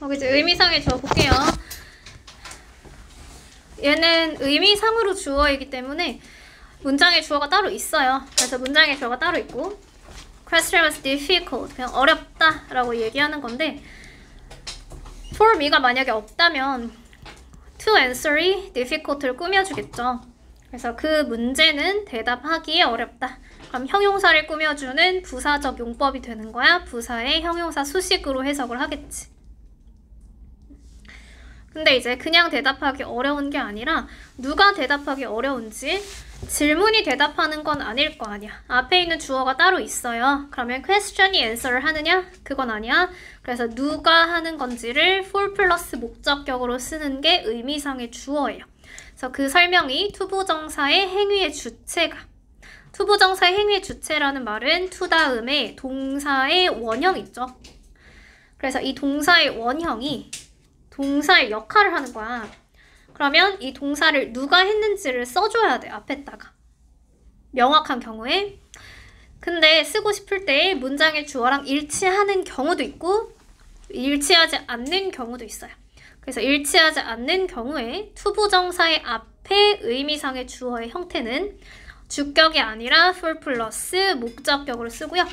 여기 이제 의미상의 주어 볼게요. 얘는 의미상으로 주어이기 때문에 문장의 주어가 따로 있어요. 그래서 문장의 주어가 따로 있고 question was difficult, 그냥 어렵다 라고 얘기하는 건데 for me가 만약에 없다면 to answer이 difficult를 꾸며주겠죠. 그래서 그 문제는 대답하기에 어렵다. 그럼 형용사를 꾸며주는 부사적 용법이 되는 거야. 부사의 형용사 수식으로 해석을 하겠지. 근데 이제 그냥 대답하기 어려운 게 아니라 누가 대답하기 어려운지 질문이 대답하는 건 아닐 거 아니야. 앞에 있는 주어가 따로 있어요. 그러면 question이 answer를 하느냐? 그건 아니야. 그래서 누가 하는 건지를 for 플러스 목적격으로 쓰는 게 의미상의 주어예요. 그래서 그 설명이 투부정사의 행위의 주체가, 투부정사의 행위의 주체라는 말은 to 다음에 동사의 원형 있죠. 그래서 이 동사의 원형이 동사의 역할을 하는 거야. 그러면 이 동사를 누가 했는지를 써줘야 돼, 앞에다가. 명확한 경우에. 근데 쓰고 싶을 때 문장의 주어랑 일치하는 경우도 있고 일치하지 않는 경우도 있어요. 그래서 일치하지 않는 경우에 투부정사의 앞에 의미상의 주어의 형태는 주격이 아니라 for 플러스 목적격으로 쓰고요.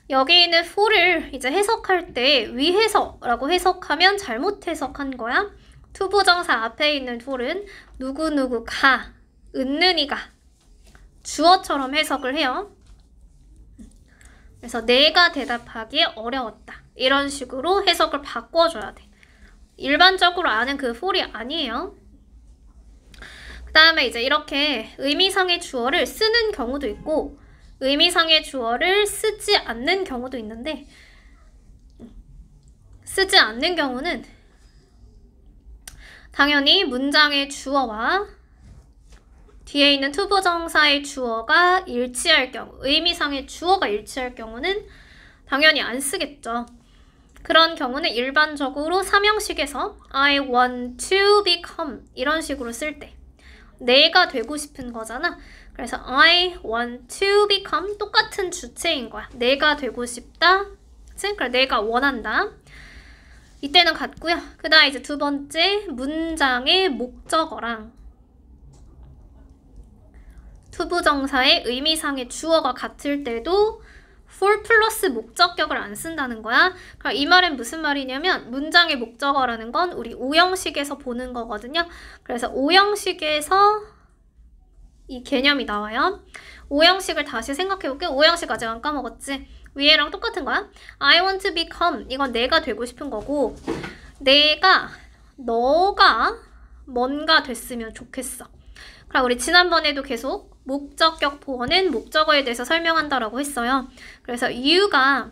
여기 있는 for를 이제 해석할 때 위해서라고 해석하면 잘못 해석한 거야. 투부정사 앞에 있는 for은 누구누구가, 은는이가 주어처럼 해석을 해요. 그래서 내가 대답하기에 어려웠다. 이런 식으로 해석을 바꿔줘야 돼. 일반적으로 아는 그 for이 아니에요. 그 다음에 이제 이렇게 의미상의 주어를 쓰는 경우도 있고 의미상의 주어를 쓰지 않는 경우도 있는데 쓰지 않는 경우는 당연히 문장의 주어와 뒤에 있는 투부정사의 주어가 일치할 경우, 의미상의 주어가 일치할 경우는 당연히 안 쓰겠죠. 그런 경우는 일반적으로 삼형식에서 I want to become 이런 식으로 쓸 때 내가 되고 싶은 거잖아. 그래서 I want to become 똑같은 주체인 거야. 내가 되고 싶다. 그러니까 내가 원한다. 이때는 같고요. 그 다음 이제 두 번째 문장의 목적어랑 투부정사의 의미상의 주어가 같을 때도 for 플러스 목적격을 안 쓴다는 거야. 그럼 이 말은 무슨 말이냐면 문장의 목적어라는 건 우리 오형식에서 보는 거거든요. 그래서 오형식에서 이 개념이 나와요. 오형식을 다시 생각해볼게. 오형식 아직 안 까먹었지? 위에랑 똑같은 거야. I want to become 이건 내가 되고 싶은 거고 너가 뭔가 됐으면 좋겠어. 그럼 우리 지난번에도 계속 목적격 보어는 목적어에 대해서 설명한다라고 했어요. 그래서 you가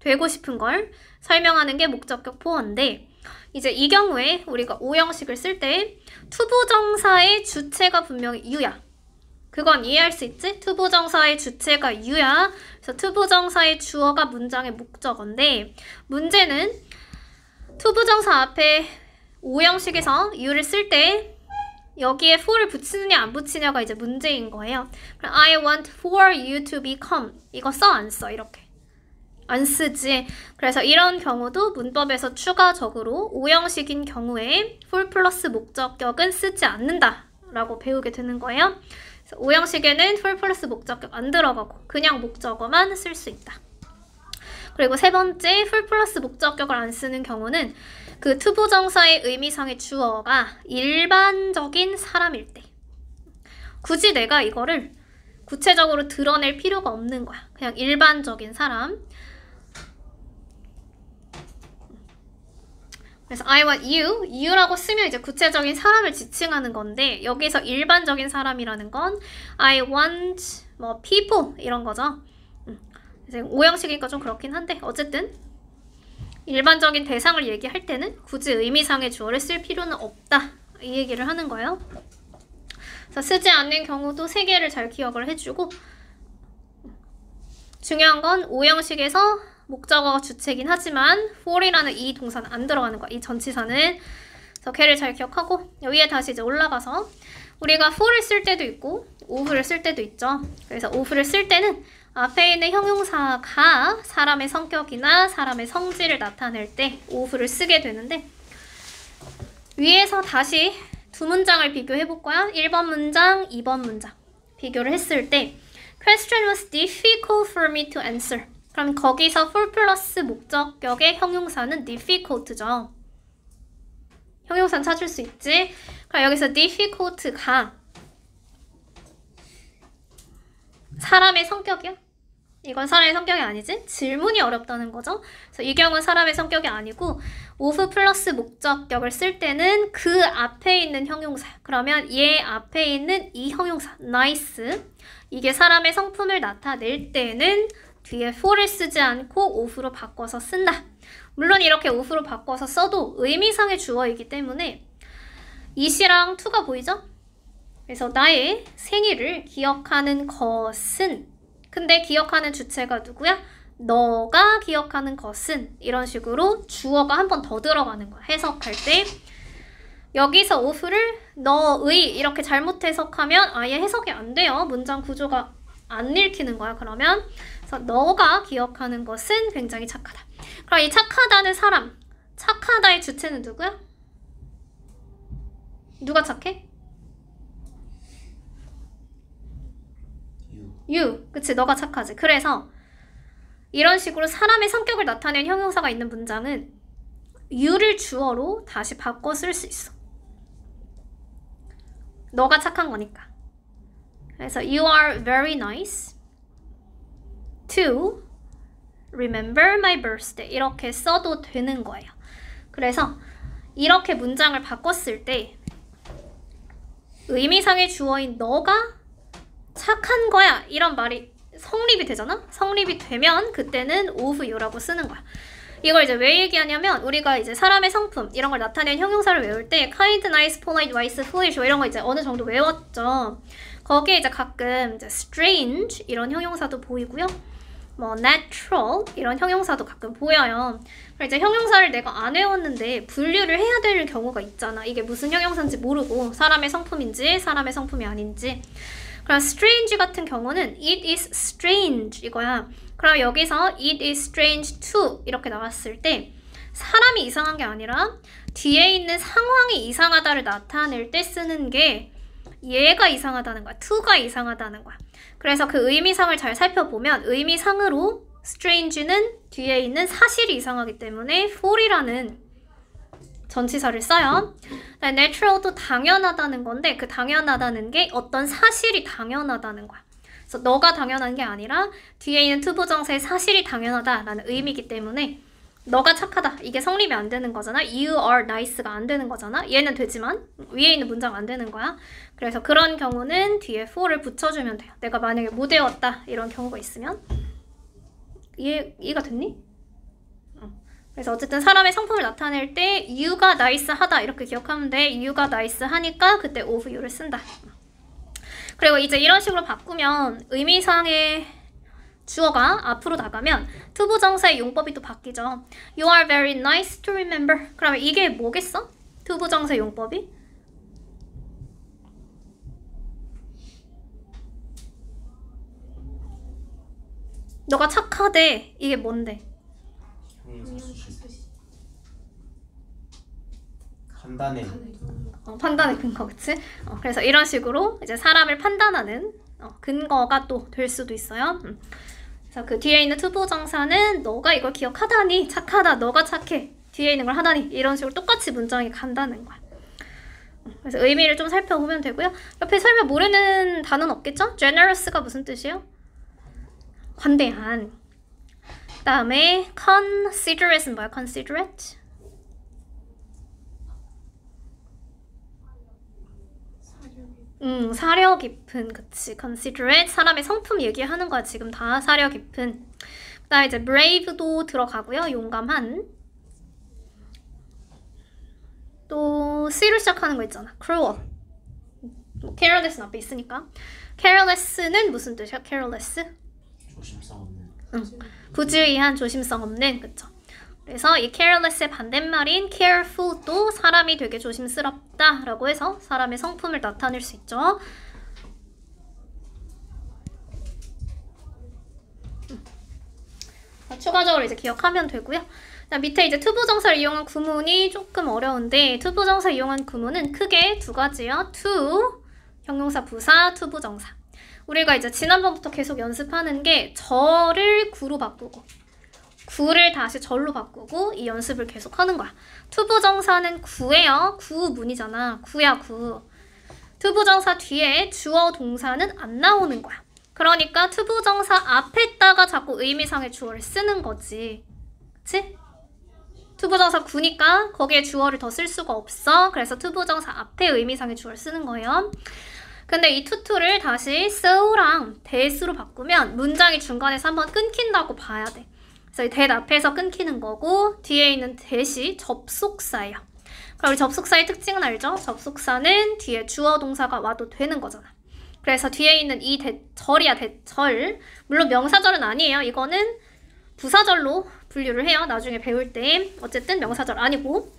되고 싶은 걸 설명하는 게 목적격 보어인데 이제 이 경우에 우리가 오형식을 쓸 때 투부정사의 주체가 분명히 you야. 그건 이해할 수 있지? 투부정사의 주체가 you야. 그래서 투부정사의 주어가 문장의 목적어인데 문제는 투부정사 앞에 오형식에서 you를 쓸 때 여기에 for를 붙이느냐 안 붙이냐가 이제 문제인 거예요. 그럼 I want for you to become 이거 써 안 써? 이렇게 안 쓰지. 그래서 이런 경우도 문법에서 추가적으로 오형식인 경우에 for 플러스 목적격은 쓰지 않는다 라고 배우게 되는 거예요. 그래서 오형식에는 for 플러스 목적격 안 들어가고 그냥 목적어만 쓸 수 있다. 그리고 세 번째 for 플러스 목적격을 안 쓰는 경우는 그 투부정사의 의미상의 주어가 일반적인 사람일 때 굳이 내가 이거를 구체적으로 드러낼 필요가 없는 거야. 그냥 일반적인 사람. 그래서 I want you라고 쓰면 이제 구체적인 사람을 지칭하는 건데 여기서 일반적인 사람이라는 건 I want 뭐 people 이런 거죠. 이제 오형식이니까 좀 그렇긴 한데 어쨌든 일반적인 대상을 얘기할 때는 굳이 의미상의 주어를 쓸 필요는 없다. 이 얘기를 하는 거예요. 그래서 쓰지 않는 경우도 세 개를 잘 기억을 해주고 중요한 건 오형식에서 목적어가 주체긴 하지만 for이라는 이 동사는 안 들어가는 거야. 이 전치사는. 그래서 걔를 잘 기억하고 위에 다시 이제 올라가서 우리가 for를 쓸 때도 있고 of를 쓸 때도 있죠. 그래서 of를 쓸 때는 앞에 있는 형용사가 사람의 성격이나 사람의 성질을 나타낼 때 of를 쓰게 되는데 위에서 다시 두 문장을 비교해 볼 거야. 1번 문장, 2번 문장 비교를 했을 때 Question was difficult for me to answer. 그럼 거기서 for 플러스 목적격의 형용사는 difficult죠. 형용사는 찾을 수 있지. 그럼 여기서 difficult가 사람의 성격이야? 이건 사람의 성격이 아니지? 질문이 어렵다는 거죠. 그래서 이 경우는 사람의 성격이 아니고 of 플러스 목적격을 쓸 때는 그 앞에 있는 형용사. 그러면 얘 앞에 있는 이 형용사 nice 이게 사람의 성품을 나타낼 때는 뒤에 for를 쓰지 않고 of로 바꿔서 쓴다. 물론 이렇게 of로 바꿔서 써도 의미상의 주어이기 때문에 it이랑 to가 보이죠? 그래서 나의 생일을 기억하는 것은 근데 기억하는 주체가 누구야? 너가 기억하는 것은 이런 식으로 주어가 한 번 더 들어가는 거야. 해석할 때 여기서 of를 너의 이렇게 잘못 해석하면 아예 해석이 안 돼요. 문장 구조가 안 읽히는 거야. 그러면 그래서 너가 기억하는 것은 굉장히 착하다. 그럼 이 착하다는 사람, 착하다의 주체는 누구야? 누가 착해? You. 그치, 너가 착하지. 그래서 이런 식으로 사람의 성격을 나타낸 형용사가 있는 문장은 you를 주어로 다시 바꿔 쓸 수 있어. 너가 착한 거니까. 그래서 you are very nice to remember my birthday 이렇게 써도 되는 거예요. 그래서 이렇게 문장을 바꿨을 때 의미상의 주어인 너가 착한 거야 이런 말이 성립이 되잖아? 성립이 되면 그때는 of you라고 쓰는 거야. 이걸 이제 왜 얘기하냐면 우리가 이제 사람의 성품 이런 걸 나타낸 형용사를 외울 때 kind, nice, polite, wise, foolish 이런 거 이제 어느 정도 외웠죠. 거기에 이제 가끔 이제 strange 이런 형용사도 보이고요. 뭐 natural 이런 형용사도 가끔 보여요. 이제 형용사를 내가 안 외웠는데 분류를 해야 되는 경우가 있잖아. 이게 무슨 형용사인지 모르고 사람의 성품인지 사람의 성품이 아닌지. 그럼 strange 같은 경우는 it is strange 이거야. 그럼 여기서 it is strange to 이렇게 나왔을 때 사람이 이상한 게 아니라 뒤에 있는 상황이 이상하다를 나타낼 때 쓰는 게 얘가 이상하다는 거야. to가 이상하다는 거야. 그래서 그 의미상을 잘 살펴보면 의미상으로 strange는 뒤에 있는 사실이 이상하기 때문에 for이라는 전치사를 써요. natural도 당연하다는 건데 그 당연하다는 게 어떤 사실이 당연하다는 거야. 그래서 너가 당연한 게 아니라 뒤에 있는 투부정사의 사실이 당연하다라는 의미이기 때문에 너가 착하다 이게 성립이 안 되는 거잖아. You are nice가 안 되는 거잖아. 얘는 되지만 위에 있는 문장 안 되는 거야. 그래서 그런 경우는 뒤에 for를 붙여주면 돼요. 내가 만약에 못 외웠다 이런 경우가 있으면 이해가 됐니? 그래서 어쨌든 사람의 성품을 나타낼 때 you가 nice 하다 이렇게 기억하면 돼. you가 nice 하니까 그때 of you를 쓴다. 그리고 이제 이런 식으로 바꾸면 의미상의 주어가 앞으로 나가면 투부정사의 용법이 또 바뀌죠. You are very nice to remember. 그러면 이게 뭐겠어? 투부정사의 용법이? 너가 착하대. 이게 뭔데? 판단의 근거, 그치? 그래서 이런 식으로 이제 사람을 판단하는 근거가 또 될 수도 있어요. 그래서 그 뒤에 있는 투부정사는 너가 이걸 기억하다니 착하다, 너가 착해, 뒤에 있는 걸 하다니 이런 식으로 똑같이 문장이 간다는 거야. 그래서 의미를 좀 살펴보면 되고요. 옆에 설명 모르는 단어는 없겠죠? generous가 무슨 뜻이에요? 관대한. 그 다음에 considerate는 뭐야? considerate? 사려 깊은, 그치. considerate, 사람의 성품 얘기하는 거야. 지금 다 사려 깊은. 그 다음에 이제 brave도 들어가고요. 용감한. 또 C로 시작하는 거 있잖아. cruel. careless는 앞에 있으니까. careless는 무슨 뜻이야? careless? 조심성 없는. 부주의한, 조심성 없는, 그쵸. 그래서 이 careless의 반대말인 careful도 사람이 되게 조심스럽다 라고 해서 사람의 성품을 나타낼 수 있죠. 추가적으로 이제 기억하면 되고요. 자, 밑에 이제 투부정사를 이용한 구문이 조금 어려운데 투부정사 이용한 구문은 크게 두 가지요. to, 형용사 부사, 투부정사. 우리가 이제 지난번부터 계속 연습하는 게 절을 구로 바꾸고 구를 다시 절로 바꾸고 이 연습을 계속 하는 거야. 투부정사는 구예요. 구문이잖아. 구야 구. 투부정사 뒤에 주어 동사는 안 나오는 거야. 그러니까 투부정사 앞에다가 자꾸 의미상의 주어를 쓰는 거지. 그치? 투부정사 구니까 거기에 주어를 더 쓸 수가 없어. 그래서 투부정사 앞에 의미상의 주어를 쓰는 거예요. 근데 이 투투를 다시 so랑 that으로 바꾸면 문장이 중간에서 한번 끊긴다고 봐야 돼. 그래서 이 that 앞에서 끊기는 거고 뒤에 있는 that이 접속사예요. 그럼 우리 접속사의 특징은 알죠? 접속사는 뒤에 주어 동사가 와도 되는 거잖아. 그래서 뒤에 있는 이 절이야, 절. 물론 명사절은 아니에요. 이거는 부사절로 분류를 해요. 나중에 배울 때. 어쨌든 명사절 아니고.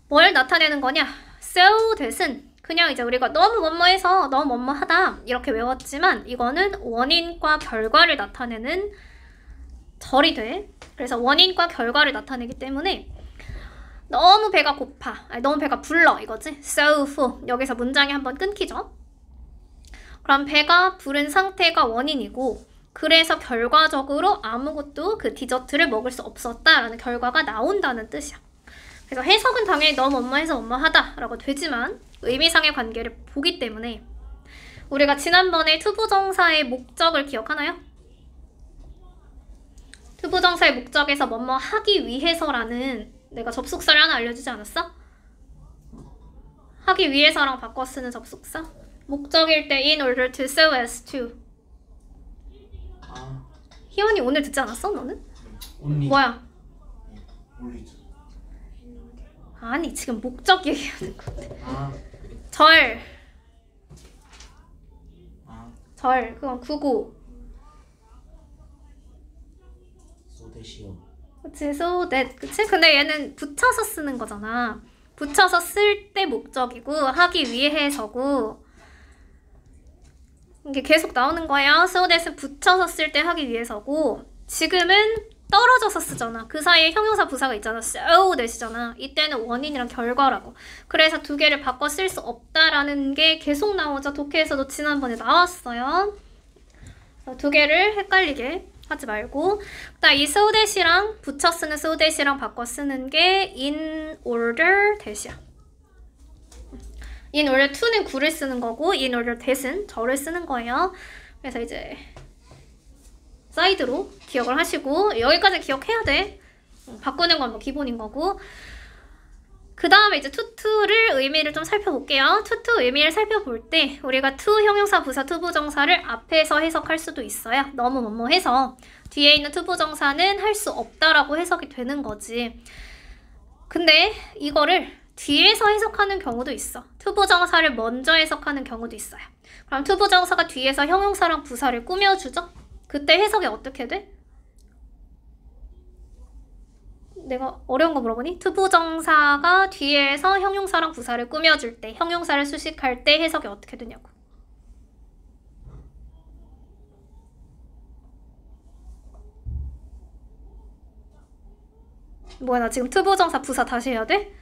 뭘 나타내는 거냐? so that은 그냥 이제 우리가 너무 뭐뭐해서 너무 뭐뭐하다 이렇게 외웠지만 이거는 원인과 결과를 나타내는 절이 돼. 그래서 원인과 결과를 나타내기 때문에 너무 배가 고파, 아니, 너무 배가 불러 이거지. so full. 여기서 문장이 한번 끊기죠. 그럼 배가 부른 상태가 원인이고 그래서 결과적으로 아무것도 그 디저트를 먹을 수 없었다라는 결과가 나온다는 뜻이야. 그래서 해석은 당연히 너무 뭐뭐해서 뭐뭐하다 라고 되지만 의미상의 관계를 보기 때문에 우리가 지난번에 투부정사의 목적을 기억하나요? 투부정사의 목적에서 뭐뭐 하기 위해서라는 내가 접속사를 하나 알려주지 않았어? 하기 위해서랑 바꿔 쓰는 접속사? 목적일 때 in order to, so as to. 아, 희원이 오늘 듣지 않았어? 너는? only. 뭐야? only. 아니 지금 목적 얘기하는 건데. 아, 절. 아, 절. 그건 구고. so that이요. 그치, so that. 그치? 근데 얘는 붙여서 쓰는 거잖아. 붙여서 쓸 때 목적이고 하기 위해서고 이게 계속 나오는 거예요. so that은 붙여서 쓸 때 하기 위해서고 지금은 떨어져서 쓰잖아. 그 사이에 형용사 부사가 있잖아. so that이잖아. 이때는 원인이랑 결과라고. 그래서 두 개를 바꿔 쓸 수 없다라는 게 계속 나오죠. 독해에서도 지난번에 나왔어요. 두 개를 헷갈리게 하지 말고. 그다음 이 so that이랑 붙여 쓰는 so that이랑 바꿔 쓰는 게 in order that이야. in order to는 구를 쓰는 거고 in order that은 절을 쓰는 거예요. 그래서 이제 사이드로 기억을 하시고 여기까지 기억해야 돼. 바꾸는 건 뭐 기본인 거고. 그 다음에 이제 투투를 의미를 좀 살펴볼게요. 투투 의미를 살펴볼 때 우리가 투 형용사 부사 투부정사를 앞에서 해석할 수도 있어요. 너무 뭐뭐해서 뒤에 있는 투부정사는 할 수 없다라고 해석이 되는 거지. 근데 이거를 뒤에서 해석하는 경우도 있어. 투부정사를 먼저 해석하는 경우도 있어요. 그럼 투부정사가 뒤에서 형용사랑 부사를 꾸며주죠? 그때 해석이 어떻게 돼? 내가 어려운 거 물어보니? 투부정사가 뒤에서 형용사랑 부사를 꾸며줄 때, 형용사를 수식할 때 해석이 어떻게 되냐고. 뭐야, 나 지금 투부정사 부사 다시 해야 돼?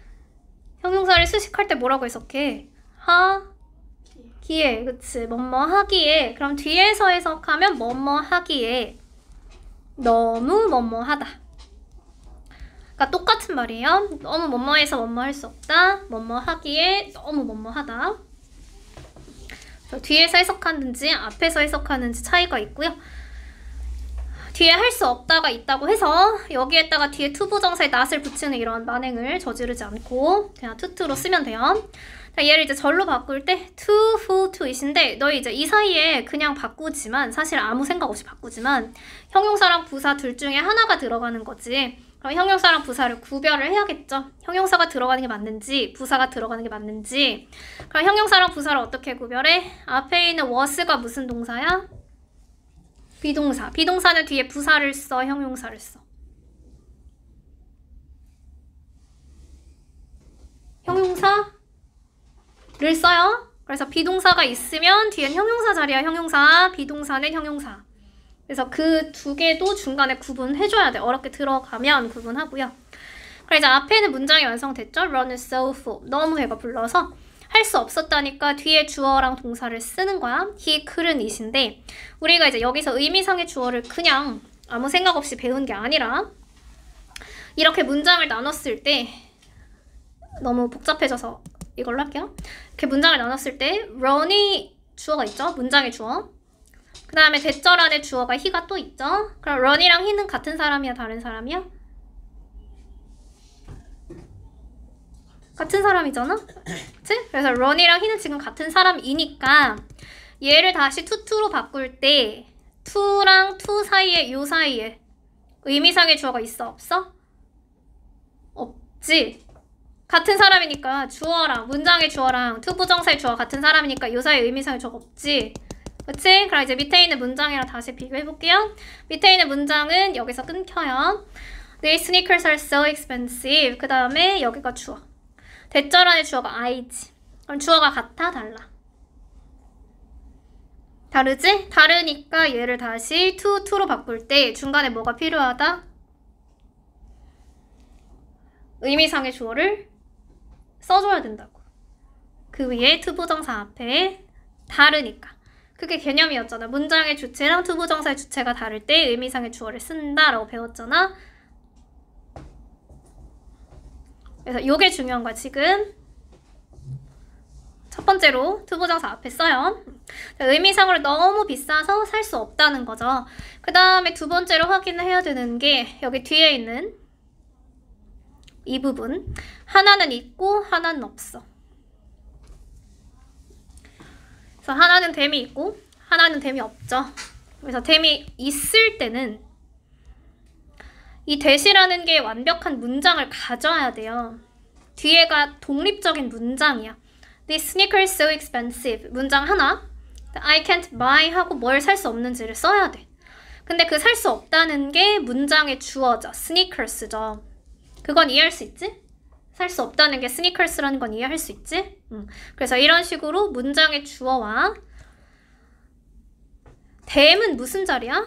형용사를 수식할 때 뭐라고 해석해? 하기에, 그치? 뭐뭐 하기에. 그럼 뒤에서 해석하면 뭐뭐 하기에 너무 뭐뭐 하다. 그러니까 똑같은 말이에요. 너무 뭐뭐해서 뭐뭐 할 수 없다. 뭐뭐 하기에 너무 뭐뭐 하다. 뒤에서 해석하는지 앞에서 해석하는지 차이가 있고요. 뒤에 할 수 없다가 있다고 해서 여기에다가 뒤에 투부정사에 not을 붙이는 이런 만행을 저지르지 않고 그냥 투투로 쓰면 돼요. 자, 얘를 이제 절로 바꿀 때 to, who, to it인데 너희 이제 이 사이에 그냥 바꾸지만 사실 아무 생각 없이 바꾸지만 형용사랑 부사 둘 중에 하나가 들어가는 거지. 그럼 형용사랑 부사를 구별을 해야겠죠. 형용사가 들어가는 게 맞는지 부사가 들어가는 게 맞는지. 그럼 형용사랑 부사를 어떻게 구별해? 앞에 있는 was가 무슨 동사야? 비동사. 비동사는 뒤에 부사를 써, 형용사를 써. 형용사를 써요. 그래서 비동사가 있으면 뒤엔 형용사 자리야, 형용사. 비동사는 형용사. 그래서 그 두 개도 중간에 구분해줘야 돼. 어렵게 들어가면 구분하고요. 그래서 이제 앞에는 문장이 완성됐죠? Run is so full. 너무 배가 불러서 할 수 없었다니까 뒤에 주어랑 동사를 쓰는 거야. He couldn't it인데 우리가 이제 여기서 의미상의 주어를 그냥 아무 생각 없이 배운 게 아니라 이렇게 문장을 나눴을 때 너무 복잡해져서 이걸로 할게요. 이렇게 문장을 나눴을 때 run이 주어가 있죠? 문장의 주어. 그 다음에 대절 안에 주어가 he가 또 있죠? 그럼 run이랑 he는 같은 사람이야? 다른 사람이야? 같은 사람이잖아? 그치? 그래서 run이랑 he는 지금 같은 사람이니까 얘를 다시 to로 바꿀 때 to랑 to 사이에 요 사이에 의미상의 주어가 있어? 없어? 없지? 같은 사람이니까 주어랑 문장의 주어랑 to 부정사의 주어가 같은 사람이니까 요 사이에 의미상의 주어가 없지? 그치? 그럼 이제 밑에 있는 문장이랑 다시 비교해볼게요. 밑에 있는 문장은 여기서 끊겨요. These sneakers are so expensive. 그 다음에 여기가 주어. 대절 안에 주어가 I지. 그럼 주어가 같아? 달라? 다르지? 다르니까 얘를 다시 to로 바꿀 때 중간에 뭐가 필요하다? 의미상의 주어를 써줘야 된다고. 그 위에 to 부정사 앞에 다르니까. 그게 개념이었잖아. 문장의 주체랑 to 부정사의 주체가 다를 때 의미상의 주어를 쓴다라고 배웠잖아. 그래서 이게 중요한 거야. 지금 첫 번째로 to 부정사 앞에 써요. 의미상으로 너무 비싸서 살 수 없다는 거죠. 그 다음에 두 번째로 확인을 해야 되는 게 여기 뒤에 있는 이 부분. 하나는 있고 하나는 없어. 그래서 하나는 댐이 있고 하나는 댐이 없죠. 그래서 댐이 있을 때는 이 that이라는 게 완벽한 문장을 가져야 돼요. 뒤에가 독립적인 문장이야. This sneaker is so expensive. 문장 하나. I can't buy 하고 뭘 살 수 없는지를 써야 돼. 근데 그 살 수 없다는 게 문장의 주어죠. sneakers죠. 그건 이해할 수 있지? 살 수 없다는 게 sneakers라는 건 이해할 수 있지? 그래서 이런 식으로 문장의 주어와 댐은 무슨 자리야?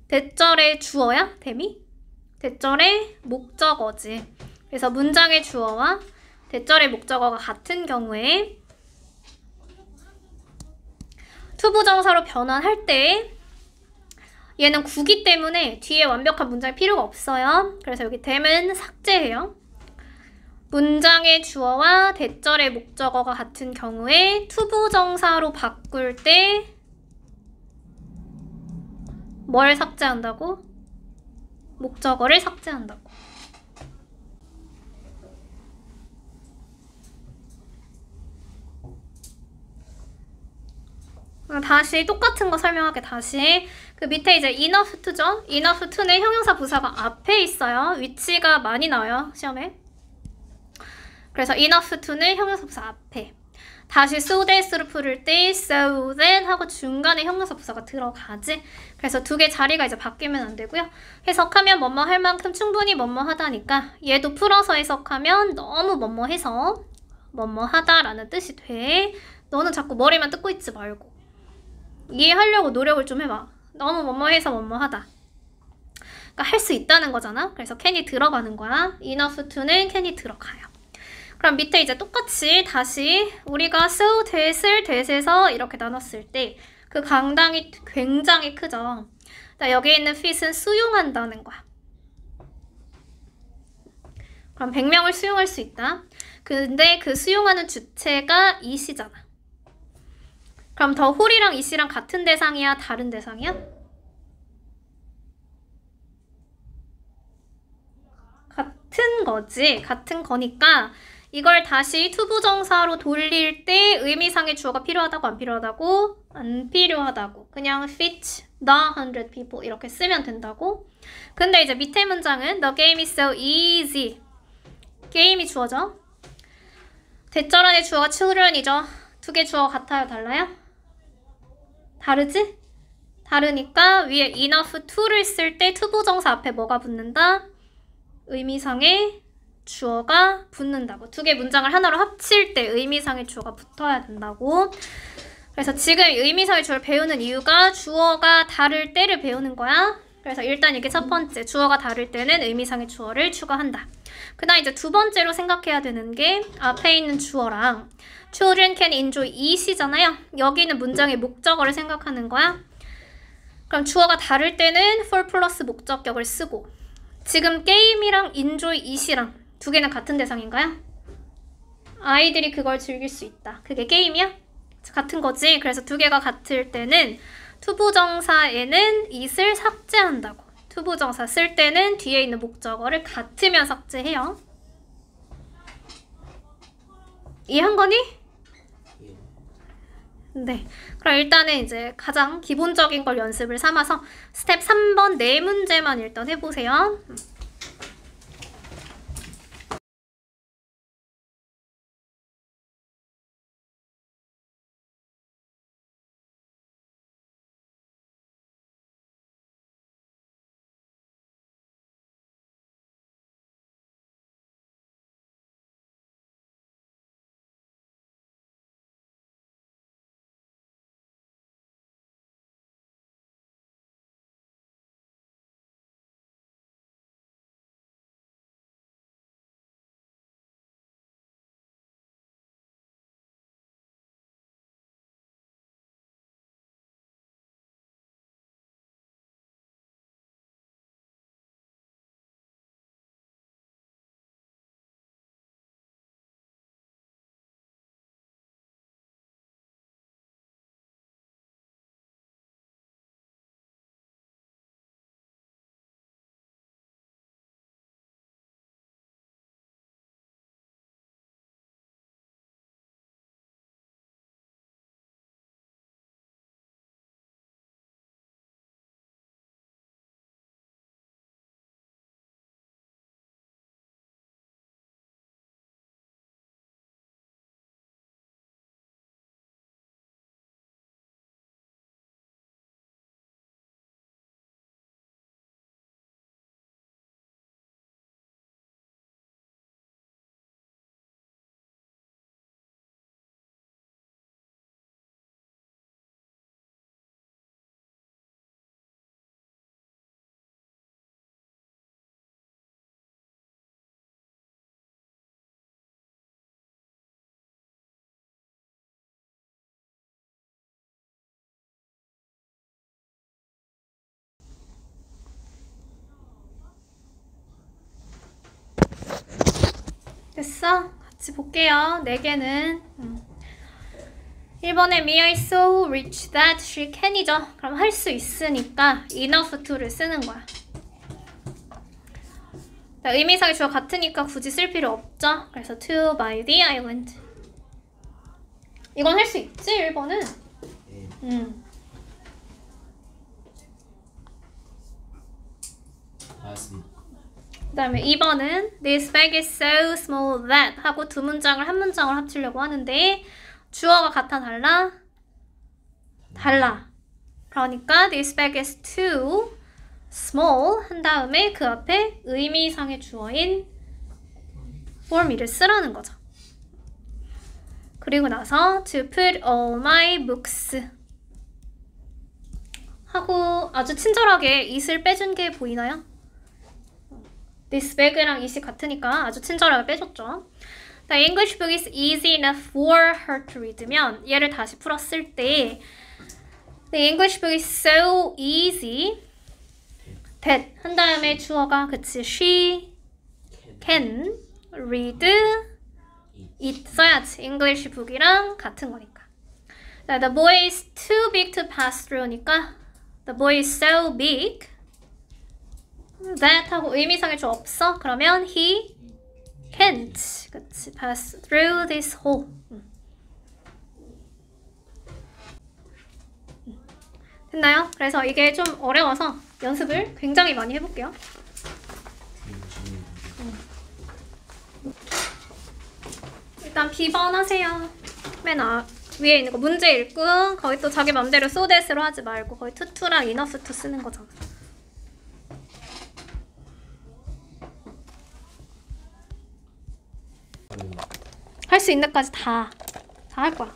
대절의 주어야? 댐이? 대절의 목적어지. 그래서 문장의 주어와 대절의 목적어가 같은 경우에 to 부정사로 변환할 때 얘는 구기 때문에 뒤에 완벽한 문장이 필요가 없어요. 그래서 여기 댐은 삭제해요. 문장의 주어와 대절의 목적어가 같은 경우에 to 부정사로 바꿀 때 뭘 삭제한다고? 목적어를 삭제한다고. 다시 똑같은 거 설명하게 다시. 그 밑에 이제 enough to죠? enough to는 형용사 부사가 앞에 있어요. 위치가 많이 나와요, 시험에. 그래서 enough to는 형용사 부사 앞에. 다시 so that으로 풀을 때 so that 하고 중간에 형용사 부사가 들어가지. 그래서 두 개 자리가 이제 바뀌면 안 되고요. 해석하면 뭐뭐 할 만큼 충분히 뭐뭐 하다니까 얘도 풀어서 해석하면 너무 뭐뭐 해서 뭐뭐 하다라는 뜻이 돼. 너는 자꾸 머리만 뜯고 있지 말고 이해하려고 노력을 좀 해봐. 너무 뭐뭐 해서 뭐뭐 하다. 그러니까 할 수 있다는 거잖아. 그래서 can이 들어가는 거야. enough to는 can이 들어가요. 그럼 밑에 이제 똑같이 다시 우리가 so that을 that에서 이렇게 나눴을 때 그 강당이 굉장히 크죠. 여기 있는 fit은 수용한다는 거야. 그럼 100명을 수용할 수 있다. 근데 그 수용하는 주체가 it이잖아. 그럼 더 홀이랑 it이랑 같은 대상이야? 다른 대상이야? 같은 거지. 같은 거니까 이걸 다시 to 부정사로 돌릴 때 의미상의 주어가 필요하다고 안 필요하다고? 안 필요하다고. 그냥 fit the 100 people 이렇게 쓰면 된다고. 근데 이제 밑에 문장은 The game is so easy. 게임이 주어죠. 대절 안에 주어가 children이죠. 두 개 주어가 같아요? 달라요? 다르지? 다르니까 위에 enough to를 쓸 때 to 부정사 앞에 뭐가 붙는다? 의미상의 주어가 붙는다고. 두 개 문장을 하나로 합칠 때 의미상의 주어가 붙어야 된다고. 그래서 지금 의미상의 주어를 배우는 이유가 주어가 다를 때를 배우는 거야. 그래서 일단 이게 첫 번째, 주어가 다를 때는 의미상의 주어를 추가한다. 그 다음 이제 두 번째로 생각해야 되는 게 앞에 있는 주어랑 Children can enjoy eat이잖아요. 여기는 문장의 목적어를 생각하는 거야. 그럼 주어가 다를 때는 for 플러스 목적격을 쓰고 지금 게임이랑 enjoy eat이랑 두 개는 같은 대상인가요? 아이들이 그걸 즐길 수 있다. 그게 게임이야? 같은 거지. 그래서 두 개가 같을 때는 투부정사에는 it을 삭제한다고. 투부정사 쓸 때는 뒤에 있는 목적어를 같으면 삭제해요. 이해한 거니? 예. 네. 그럼 일단은 이제 가장 기본적인 걸 연습을 삼아서 스텝 3번 네 문제만 일단 해보세요. 됐어? 같이 볼게요. 4개는 1번에 May I so rich that she can이죠. 그럼 할 수 있으니까 enough to를 쓰는 거야. 의미상의 주어 같으니까 굳이 쓸 필요 없죠. 그래서 to by the island. 이건 할 수 있지? 1번은? 예. 알았습니다. 그 다음에 2번은 This bag is so small that 하고 두 문장을 한 문장을 합치려고 하는데 주어가 같아 달라? 달라. 그러니까 This bag is too small 한 다음에 그 앞에 의미상의 주어인 for me를 쓰라는 거죠. 그리고 나서 to put all my books 하고 아주 친절하게 it을 빼준 게 보이나요? This bag랑 it이 같으니까 아주 친절하게 빼줬죠. The English book is easy enough for her to read면 얘를 다시 풀었을 때 The English book is so easy that 한 다음에 주어가 그치 she can read it 써야지. English book이랑 같은 거니까. The boy is too big to pass through니까 The boy is so big that 하고 의미상의 주 없어? 그러면 he can't 그치 pass through this hole. 됐나요? 그래서 이게 좀 어려워서 연습을 굉장히 많이 해볼게요. 일단 B번 하세요. 맨 위에 있는 거 문제 읽고 거기 또 자기 맘대로 so that으로 하지 말고 거기 투투랑 enough to 쓰는 거잖아. 할 수 있는 데까지 다 할 거야.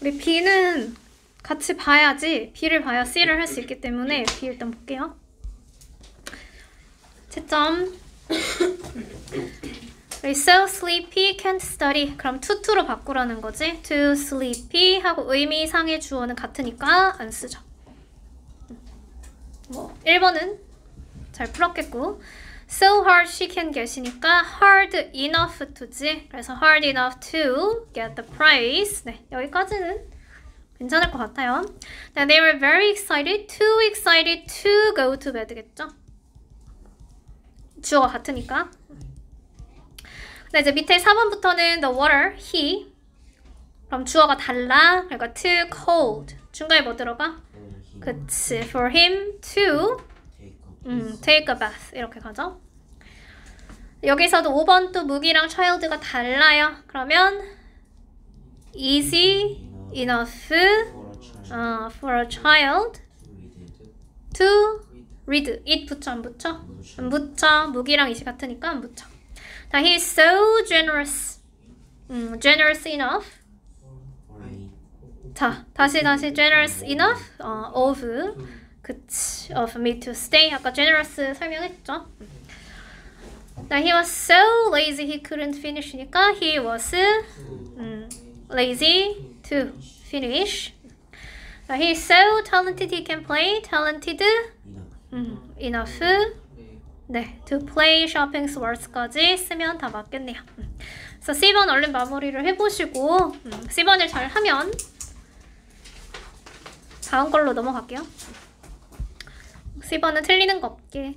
우리 B는 같이 봐야지 B를 봐야 C를 할 수 있기 때문에 B 일단 볼게요. 채점. So sleepy, can't study. 그럼 to 로 바꾸라는 거지. Too sleepy 하고 의미상의 주어는 같으니까 안 쓰죠. 뭐 1번은 잘 풀었겠고 So hard she can get이니까 hard enough to지. 그래서 hard enough to get the prize. 네, 여기까지는 괜찮을 것 같아요. They were very excited, too excited to go to bed겠죠? 주어가 같으니까. 근데 이제 밑에 4번부터는 the water, he. 그럼 주어가 달라. 그러니까 too cold. 중간에 뭐 들어가? 그치. For him to take a bath. 이렇게 가죠. 여기서도 5번 또 무기랑 child가 달라요. 그러면 easy enough for a child to read. it 붙여 안 붙여? 안 붙여. 무기랑 it이 같으니까 안 붙여. 자, he's so generous. generous enough. 자, 다시 generous enough of 그치 of me to stay. 아까 generous 설명했죠. 자, he was so lazy he couldn't finish니까 he was lazy to finish. 자, he's so talented he can play. talented enough 네, to play shopping swords까지 쓰면 다 맞겠네요. 그래서 C번 얼른 마무리를 해보시고 C번을 잘 하면 다음 걸로 넘어갈게요. C번은 틀리는 거 없게.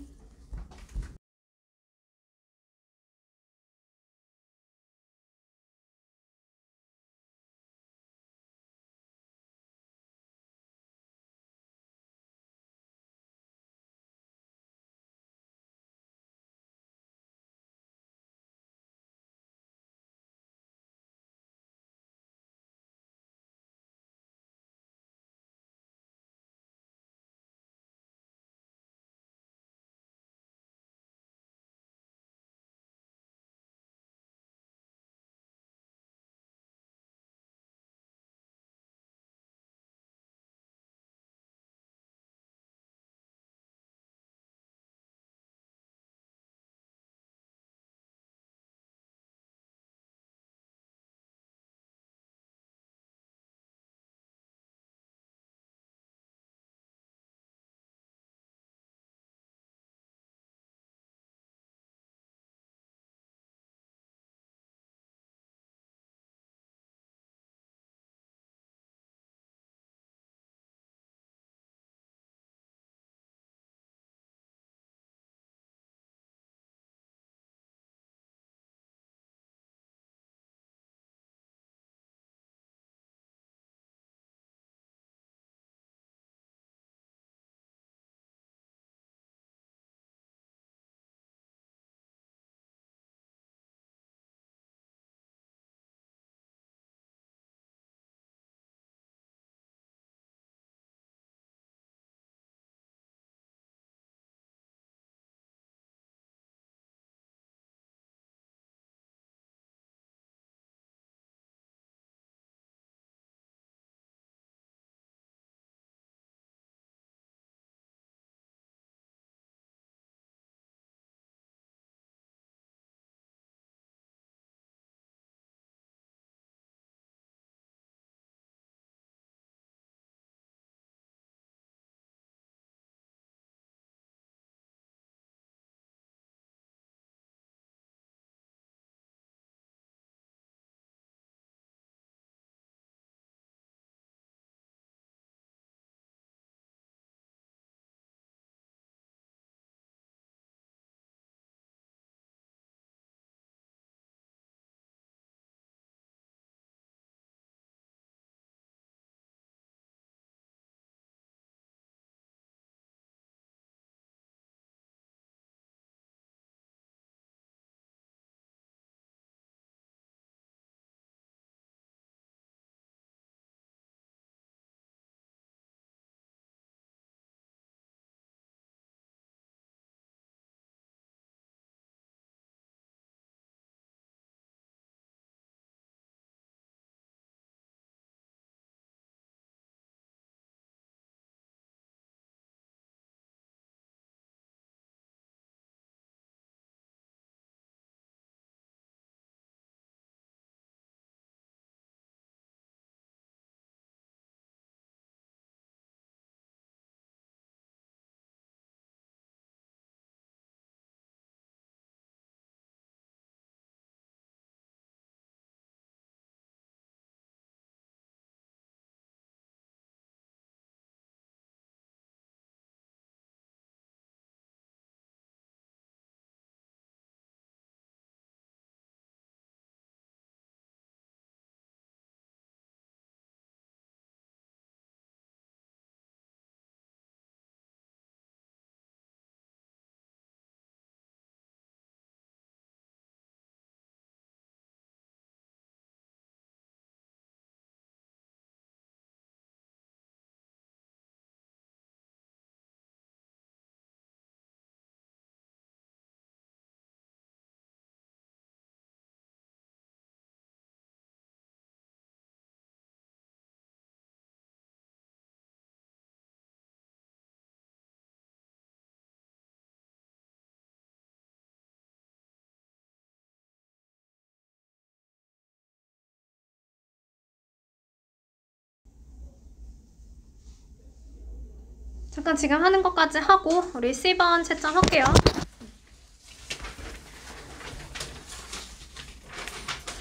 잠깐 지금 하는 것까지 하고 우리 C번 채점 할게요.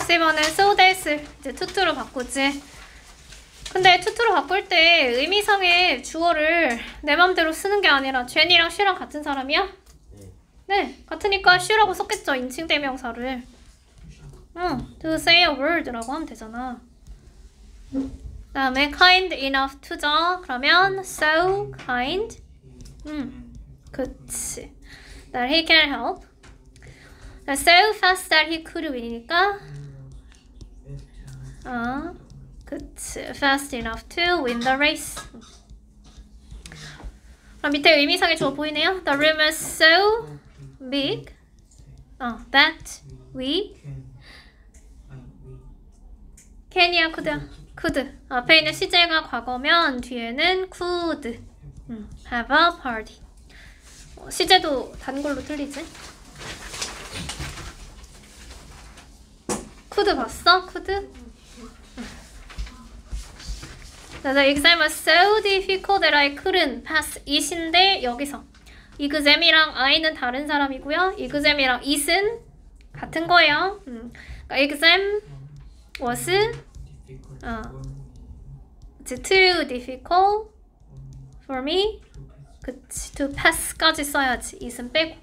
C번은 so that을 이제 투투로 바꾸지. 근데 투투로 바꿀 때 의미상의 주어를 내 맘대로 쓰는 게 아니라 Jenny랑 she랑 같은 사람이야? 네. 네, 같으니까 she라고 썼겠죠, 인칭 대명사를. to say a word라고 하면 되잖아. 다음에 kind enough to죠. 그러면 so kind. 그치. That he can help. So fast that he could win이니까 그치. Fast enough to win the race. 그럼 밑에 의미상의 주어 보이네요. The room is so big that we can이야 could야? could. 앞에 있는 시제가 과거면 뒤에는 could have a party. 시제도 단골로 틀리지? could 봤어? could? The exam was so difficult that I couldn't pass it인데 여기서 exam이랑 I는 다른 사람이고요. exam이랑 it은 같은 거예요. 그러니까 exam was too difficult for me. 그치, to pass까지 써야지. it은 빼고.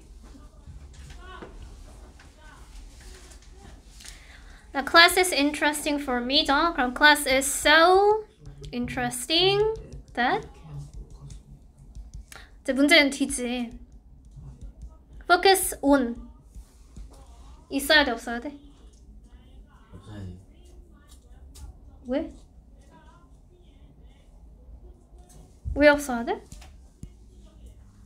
The class is interesting for me죠. 그럼 class is so interesting that 이제 문제는 뒤지. focus on 있어야 돼, 없어야 돼? 없어야 돼. 왜? 왜 없어야 돼?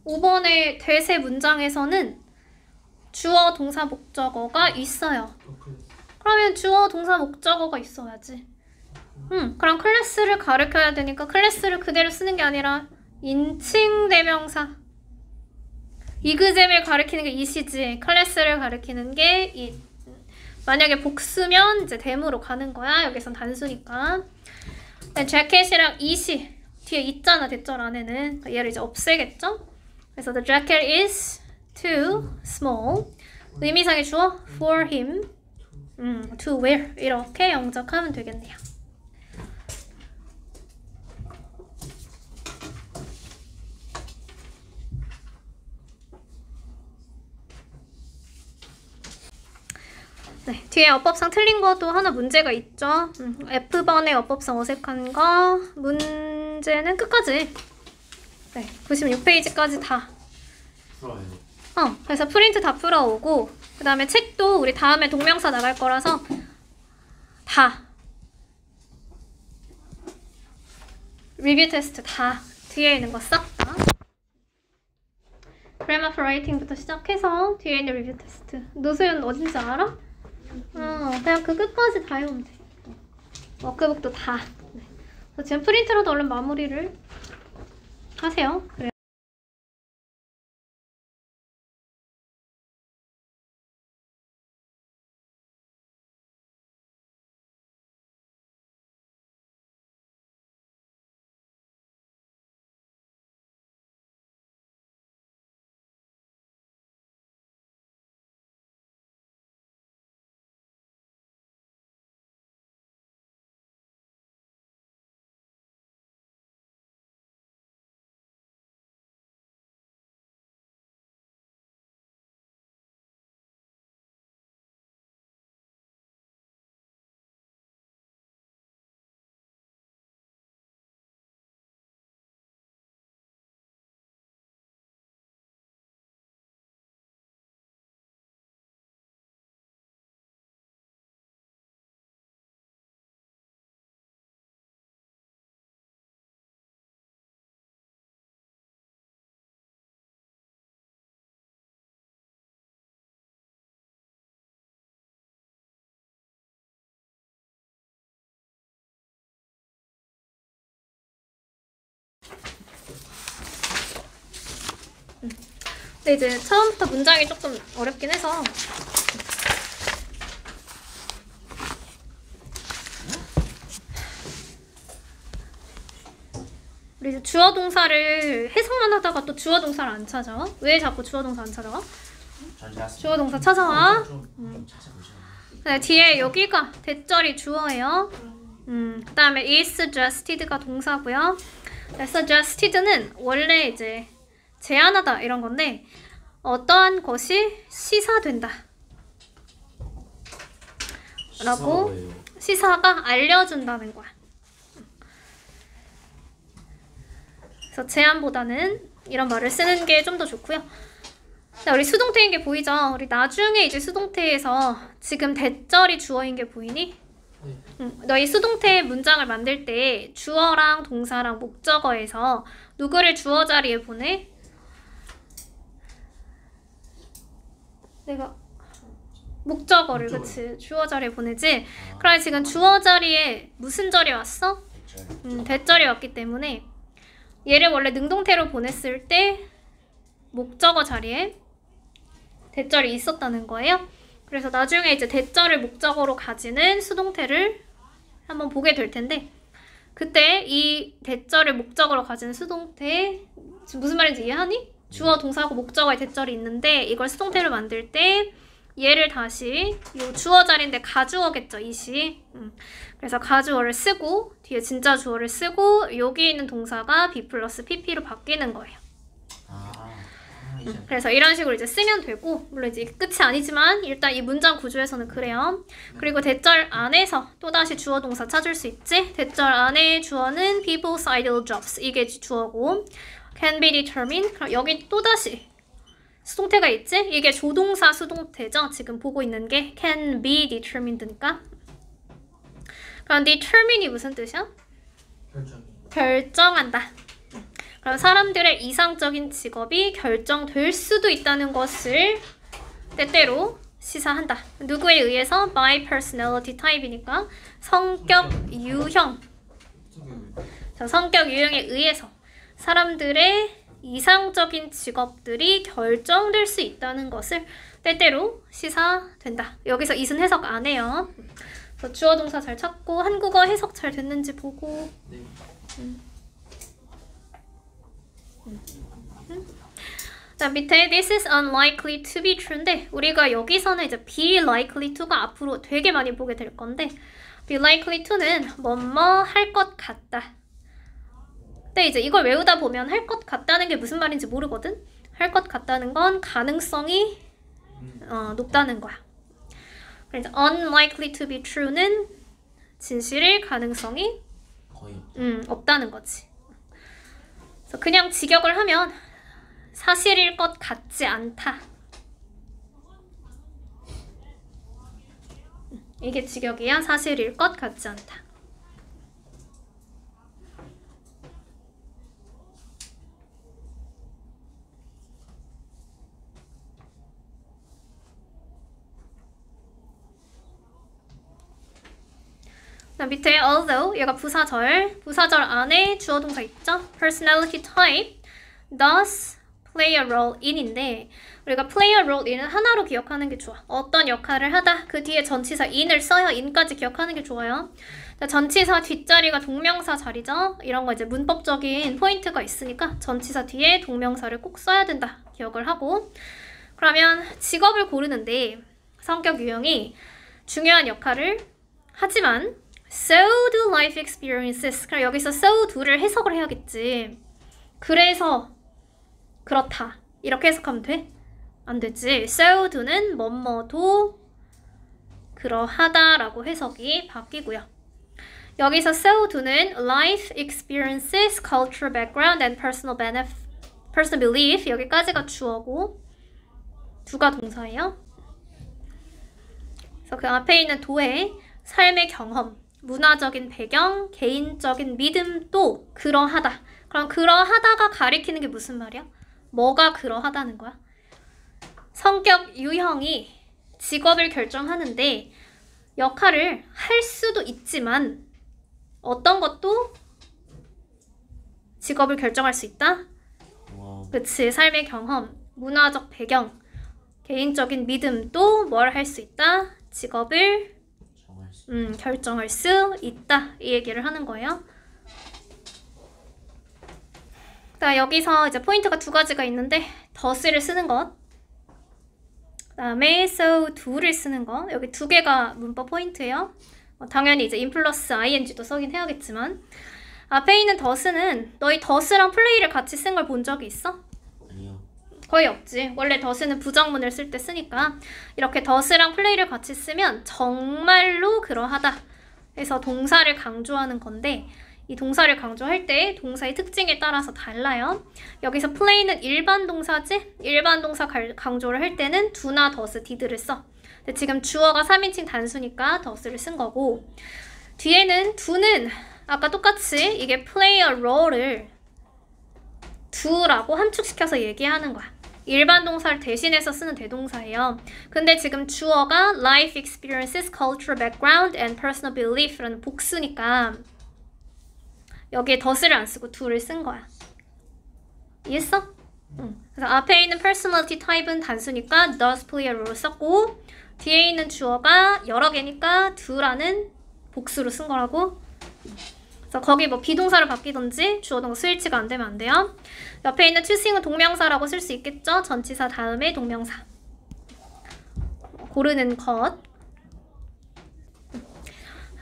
5번의 대세 문장에서는 주어, 동사, 목적어가 있어요. 그러면 주어, 동사, 목적어가 있어야지. 그럼 클래스를 가르쳐야 되니까 클래스를 그대로 쓰는 게 아니라 인칭 대명사. 이그잼을 가리키는 게 it이지. 클래스를 가리키는 게 it. 만약에 복수면 이제 대무로 가는 거야. 여기선 단수니까. 재킷이랑 it이 뒤에 있잖아, 대절 안에는. 얘를 이제 없애겠죠? 그래서 the jacket is too small. 의미상의 주어 for him to wear. 이렇게 영작하면 되겠네요. 네, 뒤에 어법상 틀린 것도 하나 문제가 있죠. F번의 어법상 어색한 거 문제는 끝까지 96페이지까지 다 풀어요. 그래서 프린트 다 풀어오고 그 다음에 책도 우리 다음에 동명사 나갈 거라서 다 리뷰 테스트 다 뒤에 있는 거 싹 다 Grammar for Writing부터 시작해서 뒤에 있는 리뷰 테스트. 노수연 어딘지 알아? 그냥 그 끝까지 다 해오면 돼. 워크북도 다. 네. 지금 프린트로도 얼른 마무리를 하세요. 그래요. 근데 이제 처음부터 문장이 조금 어렵긴 해서 우리 이제 주어 동사를 해석만 하다가 또 주어 동사를 안 찾아. 왜 자꾸 주어 동사 안 찾아와? 주어 동사 찾아와. 좀 찾아보자. 네, 뒤에 여기가 대절이 주어예요. 그 다음에 is suggested,가 동사고요. suggested는 원래 이제 제안하다 이런 건데 어떠한 것이 시사된다 라고 시사가 알려준다는 거야. 그래서 제안보다는 이런 말을 쓰는 게 좀 더 좋고요. 자, 우리 수동태인 게 보이죠? 우리 나중에 이제 수동태에서 지금 대절이 주어인 게 보이니? 너희 수동태 문장을 만들 때 주어랑 동사랑 목적어에서 누구를 주어 자리에 보내? 내가 목적어를 그치 주어 자리에 보내지? 그럼 지금 주어 자리에 무슨 절이 왔어? 대절이 왔기 때문에 얘를 원래 능동태로 보냈을 때 목적어 자리에 대절이 있었다는 거예요. 그래서 나중에 이제 대절을 목적어로 가지는 수동태를 한번 보게 될 텐데 그때 이 대절을 목적어로 가진 수동태 지금 무슨 말인지 이해하니? 주어, 동사하고 목적어의 대절이 있는데 이걸 수동태로 만들 때 얘를 다시 이 주어 자리인데 가주어겠죠, 이시. 그래서 가주어를 쓰고 뒤에 진짜 주어를 쓰고 여기 있는 동사가 be 플러스 pp로 바뀌는 거예요. 그래서 이런 식으로 이제 쓰면 되고 물론 이제 끝이 아니지만 일단 이 문장 구조에서는 그래요. 그리고 대절 안에서 또다시 주어 동사 찾을 수 있지. 대절 안에 주어는 people's ideal jobs 이게 주어고 can be determined 그럼 여기 또다시 수동태가 있지? 이게 조동사 수동태죠. 지금 보고 있는 게 can be determined니까. 그럼 determine이 무슨 뜻이야? 결정한다. 그럼 사람들의 이상적인 직업이 결정될 수도 있다는 것을 때때로 시사한다. 누구에 의해서? by personality type이니까 성격 유형. 자, 성격 유형에 의해서 사람들의 이상적인 직업들이 결정될 수 있다는 것을 때때로 시사된다. 여기서 이슨 해석 안 해요. 주어 동사 잘 찾고 한국어 해석 잘 됐는지 보고. 자, 밑에 this is unlikely to be true인데 우리가 여기서는 이제 be likely to가 앞으로 되게 많이 보게 될 건데 be likely to는 뭐뭐 할 것 같다. 근데 이제 이걸 외우다 보면 할 것 같다는 게 무슨 말인지 모르거든? 할 것 같다는 건 가능성이 높다는 거야. 그래서 unlikely to be true는 진실일 가능성이 거의 없다는 거지. 그래서 그냥 직역을 하면 사실일 것 같지 않다. 이게 직역이야. 사실일 것 같지 않다. 밑에 although 얘가 부사절 안에 주어 동사 있죠? personality type does play a role in인데 우리가 play a role in은 하나로 기억하는 게 좋아. 어떤 역할을 하다 그 뒤에 전치사 in을 써야 in까지 기억하는 게 좋아요. 전치사 뒷자리가 동명사 자리죠? 이런 거 이제 문법적인 포인트가 있으니까 전치사 뒤에 동명사를 꼭 써야 된다. 기억을 하고 그러면 직업을 고르는데 성격 유형이 중요한 역할을 하지만 so do life experiences. 그럼 여기서 so do를 해석을 해야겠지. 그래서 그렇다. 이렇게 해석하면 돼? 안 되지. so do는 뭐뭐도 그러하다라고 해석이 바뀌고요. 여기서 so do는 life experiences, cultural background, and personal belief 여기까지가 주어고 두가 동사예요. 그래서 그 앞에 있는 도의 삶의 경험 문화적인 배경, 개인적인 믿음도 그러하다. 그럼 그러하다가 가리키는 게 무슨 말이야? 뭐가 그러하다는 거야? 성격 유형이 직업을 결정하는데 역할을 할 수도 있지만 어떤 것도 직업을 결정할 수 있다? 그치, 삶의 경험, 문화적 배경, 개인적인 믿음도 뭘 할 수 있다? 직업을 결정할 수 있다. 이 얘기를 하는 거예요. 자, 여기서 이제 포인트가 두 가지가 있는데 does를 쓰는 것, 그다음에 so do를 쓰는 거. 여기 두 개가 문법 포인트예요. 당연히 이제 in 플러스 ing도 써긴 해야겠지만 앞에 있는 does는 너희 does랑 play를 같이 쓴 걸 본 적이 있어? 아니요. 거의 없지. 원래 does는 부정문을 쓸 때 쓰니까 이렇게 does랑 play를 같이 쓰면 정말로 그러하다 해서 동사를 강조하는 건데 이 동사를 강조할 때 동사의 특징에 따라서 달라요. 여기서 play는 일반 동사지? 일반 동사 강조를 할 때는 do나 does, did를 써. 근데 지금 주어가 3인칭 단수니까 does를 쓴 거고 뒤에는 do는 아까 똑같이 이게 play a role을 do라고 함축시켜서 얘기하는 거야. 일반 동사를 대신해서 쓰는 대동사예요. 근데 지금 주어가 life experiences, cultural background, and personal belief라는 복수니까 여기에 does를 안 쓰고 do를 쓴 거야. 이해했어? 응. 그래서 앞에 있는 personality type은 단수니까 does play a role 썼고 뒤에 있는 주어가 여러 개니까 do라는 복수로 쓴 거라고. 그래서 거기 뭐 비동사를 바뀌던지 주어 동사 스위치가 안 되면 안 돼요. 옆에 있는 choosing은 동명사라고 쓸 수 있겠죠? 전치사 다음에 동명사. 고르는 것.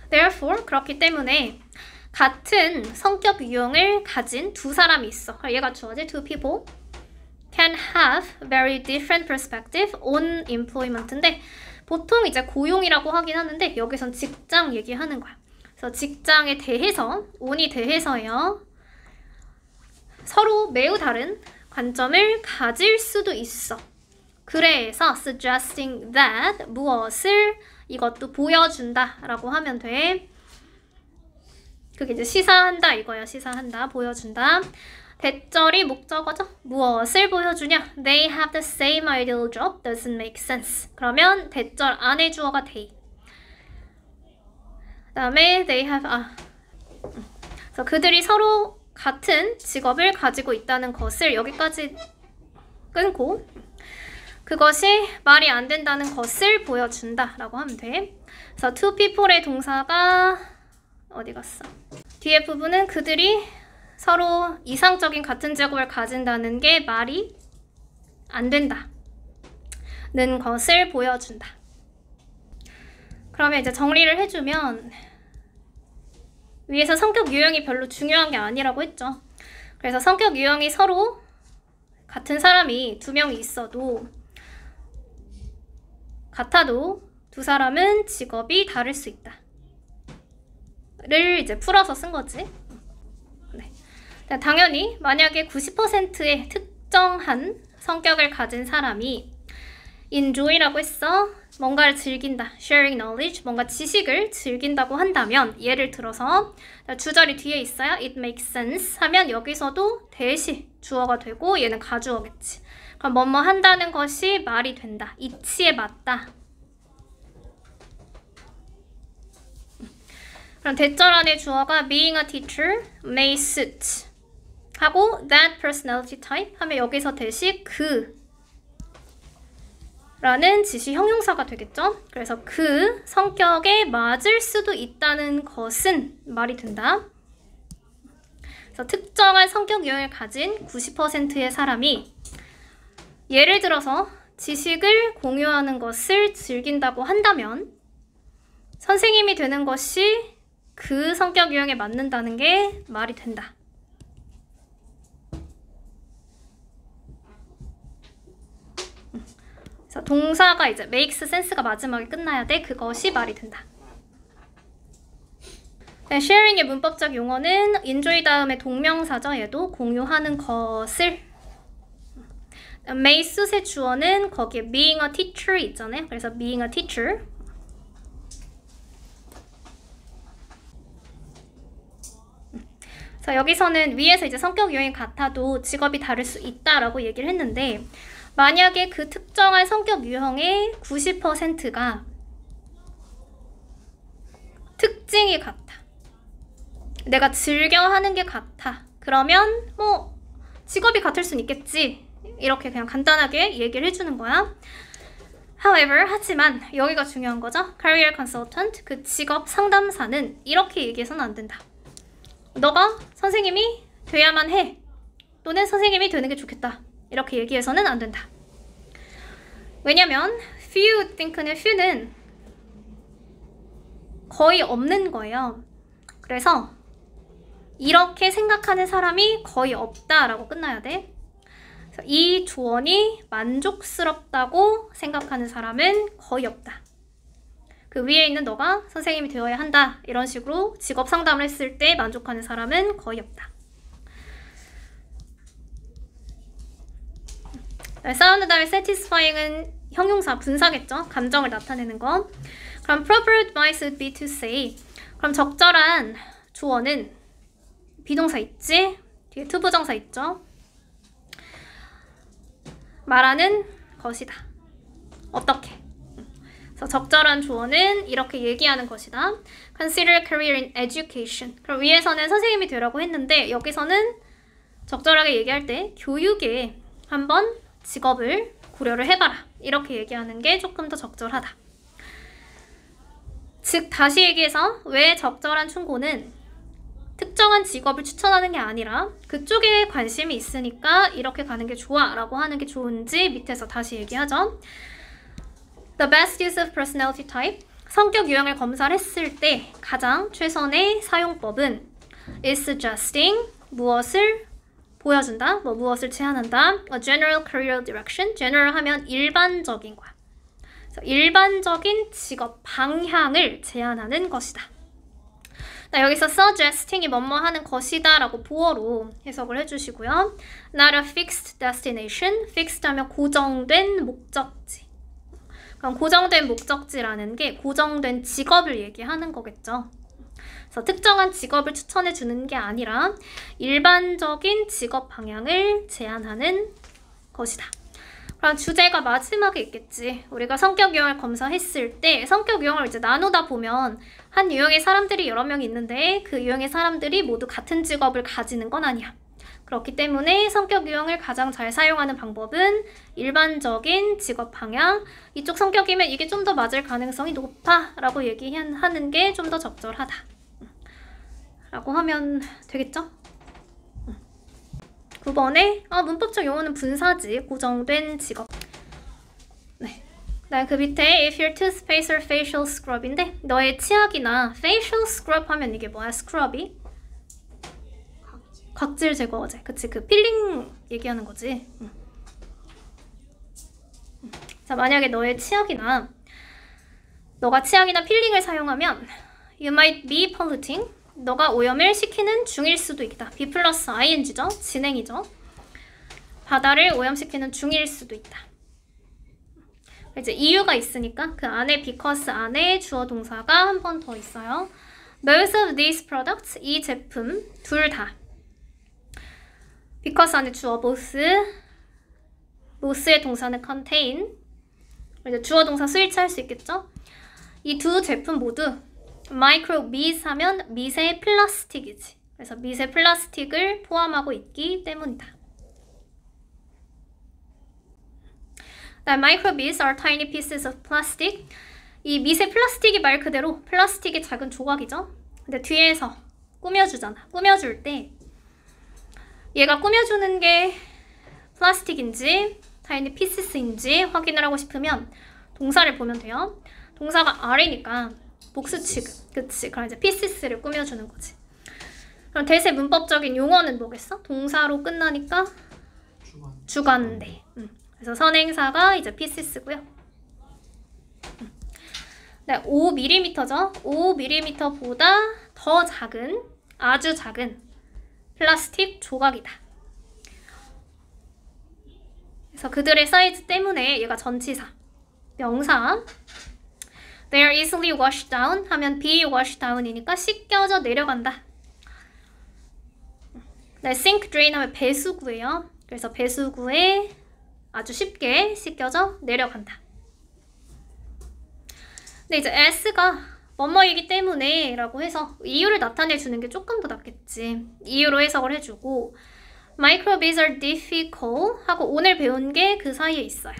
Therefore, 그렇기 때문에 같은 성격 유형을 가진 두 사람이 있어. 얘가 주어지. Two people can have very different perspective on employment인데 보통 이제 고용이라고 하긴 하는데 여기선 직장 얘기하는 거야. 그래서 직장에 대해서, on이 대해서요. 서로 매우 다른 관점을 가질 수도 있어. 그래서 suggesting that 무엇을 이것도 보여준다 라고 하면 돼. 그게 이제 시사한다 이거야. 시사한다, 보여준다. 대절이 목적어죠. 무엇을 보여주냐? They have the same ideal job. Doesn't make sense. 그러면 대절 안에 주어가 they. 그 다음에 they have 그래서 그들이 서로 같은 직업을 가지고 있다는 것을 여기까지 끊고 그것이 말이 안 된다는 것을 보여준다 라고 하면 돼. 그래서 two people의 동사가 어디 갔어? 뒤에 부분은 그들이 서로 이상적인 같은 직업을 가진다는 게 말이 안 된다는 것을 보여준다. 그러면 이제 정리를 해주면 위에서 성격 유형이 별로 중요한 게 아니라고 했죠. 그래서 성격 유형이 서로 같은 사람이 두 명이 있어도 같아도 두 사람은 직업이 다를 수 있다. 를 이제 풀어서 쓴 거지. 네. 당연히 만약에 90%의 특정한 성격을 가진 사람이 enjoy라고 했어. 뭔가를 즐긴다. sharing knowledge. 뭔가 지식을 즐긴다고 한다면 예를 들어서 주절이 뒤에 있어요. it makes sense 하면 여기서도 대시 주어가 되고 얘는 가주어겠지. 그럼 뭐뭐 한다는 것이 말이 된다. 이치에 맞다. 그럼 대절 안에 주어가 being a teacher may suit 하고 that personality type 하면 여기서 대시 그 라는 지시 형용사가 되겠죠? 그래서 그 성격에 맞을 수도 있다는 것은 말이 된다. 그래서 특정한 성격 유형을 가진 90%의 사람이 예를 들어서 지식을 공유하는 것을 즐긴다고 한다면 선생님이 되는 것이 그 성격 유형에 맞는다는 게 말이 된다. 그래서 동사가 이제 makes sense가 마지막에 끝나야 돼. 그것이 말이 된다. sharing의 문법적 용어는 enjoy 다음에 동명사죠. 얘도 공유하는 것을. may suit의 주어는 거기에 being a teacher 있잖아요. 그래서 being a teacher. 자, 여기서는 위에서 이제 성격 유형이 같아도 직업이 다를 수 있다라고 얘기를 했는데 만약에 그 특정한 성격 유형의 90%가 특징이 같아. 내가 즐겨 하는 게 같아. 그러면 뭐 직업이 같을 순 있겠지. 이렇게 그냥 간단하게 얘기를 해주는 거야. However, 하지만 여기가 중요한 거죠. Career Consultant, 그 직업 상담사는 이렇게 얘기해서는 안 된다. 너가 선생님이 돼야만 해. 또는 선생님이 되는 게 좋겠다. 이렇게 얘기해서는 안 된다. 왜냐면 few think는 few는 거의 없는 거예요. 그래서 이렇게 생각하는 사람이 거의 없다라고 끝나야 돼. 그래서 이 조언이 만족스럽다고 생각하는 사람은 거의 없다. 그 위에 있는 너가 선생님이 되어야 한다. 이런 식으로 직업 상담을 했을 때 만족하는 사람은 거의 없다. sound 다음에 satisfying은 형용사, 분사겠죠? 감정을 나타내는 거. 그럼 proper advice would be to say. 그럼 적절한 조언은 비동사 있지? 뒤에 투부정사 있죠? 말하는 것이다. 어떻게? 그래서 적절한 조언은 이렇게 얘기하는 것이다. Consider career in education. 그럼 위에서는 선생님이 되라고 했는데 여기서는 적절하게 얘기할 때 교육에 한번 직업을 고려를 해봐라. 이렇게 얘기하는 게 조금 더 적절하다. 즉 다시 얘기해서 왜 적절한 충고는 특정한 직업을 추천하는 게 아니라 그쪽에 관심이 있으니까 이렇게 가는 게 좋아 라고 하는 게 좋은지 밑에서 다시 얘기하죠. The best use of personality type. 성격 유형을 검사를 했을 때 가장 최선의 사용법은 is suggesting. 무엇을 보여준다. 무엇을 제안한다. A general career direction. general 하면 일반적인 거야. 그래서 일반적인 직업 방향을 제안하는 것이다. 여기서 suggesting이 뭐뭐 하는 것이다 라고 보어로 해석을 해주시고요. Not a fixed destination. fixed 하면 고정된 목적지. 그럼 고정된 목적지라는 게 고정된 직업을 얘기하는 거겠죠. 그래서 특정한 직업을 추천해 주는 게 아니라 일반적인 직업 방향을 제안하는 것이다. 그럼 주제가 마지막에 있겠지. 우리가 성격 유형을 검사했을 때 성격 유형을 이제 나누다 보면 한 유형의 사람들이 여러 명 있는데 그 유형의 사람들이 모두 같은 직업을 가지는 건 아니야. 그렇기 때문에 성격 유형을 가장 잘 사용하는 방법은 일반적인 직업 방향. 이쪽 성격이면 이게 좀 더 맞을 가능성이 높아 라고 얘기하는 게 좀 더 적절하다 라고 하면 되겠죠? 9번에 문법적 용어는 분사지. 고정된 직업. 네. 그 밑에 if your toothpaste or facial scrub인데 너의 치약이나 facial scrub 하면 이게 뭐야? scrub이? 각질 제거제. 그치? 그 필링 얘기하는 거지. 자, 만약에 너의 치약이나 너가 치약이나 필링을 사용하면 you might be polluting. 너가 오염을 시키는 중일 수도 있다. be 플러스 ing죠. 진행이죠. 바다를 오염시키는 중일 수도 있다. 이제 이유가 있으니까 그 안에 because 안에 주어 동사가 한 번 더 있어요. Both of these products. 이 제품 둘 다. because 안에 주어 both. both의 동사는 contain. 이제 주어 동사 스위치 할 수 있겠죠? 이 두 제품 모두 microbeads 하면 미세 플라스틱이지. 그래서 미세 플라스틱을 포함하고 있기 때문이다. Microbeads are tiny pieces of plastic. 이 미세 플라스틱이 말 그대로 플라스틱의 작은 조각이죠. 근데 뒤에서 꾸며주잖아. 꾸며줄 때 얘가 꾸며주는 게 플라스틱인지 tiny pieces인지 확인을 하고 싶으면 동사를 보면 돼요. 동사가 are니까 복수 취급. 그치? 그럼 이제 pieces를 꾸며주는 거지. 그럼 대세 문법적인 용어는 뭐겠어? 동사로 끝나니까 주관대. 그래서 선행사가 이제 pieces고요. 네, 5mm죠? 5mm보다 더 작은, 아주 작은 플라스틱 조각이다. 그래서 그들의 사이즈 때문에 얘가 전치사, 명사. They are easily washed down 하면 be washed down이니까 씻겨져 내려간다. 네, sink drain 하면 배수구예요. 그래서 배수구에 아주 쉽게 씻겨져 내려간다. 근데 이제 s가 뭐뭐이기 때문에 라고 해서 이유를 나타내주는 게 조금 더 낫겠지. 이유로 해석을 해주고 Microbeads are difficult 하고 오늘 배운 게 그 사이에 있어요.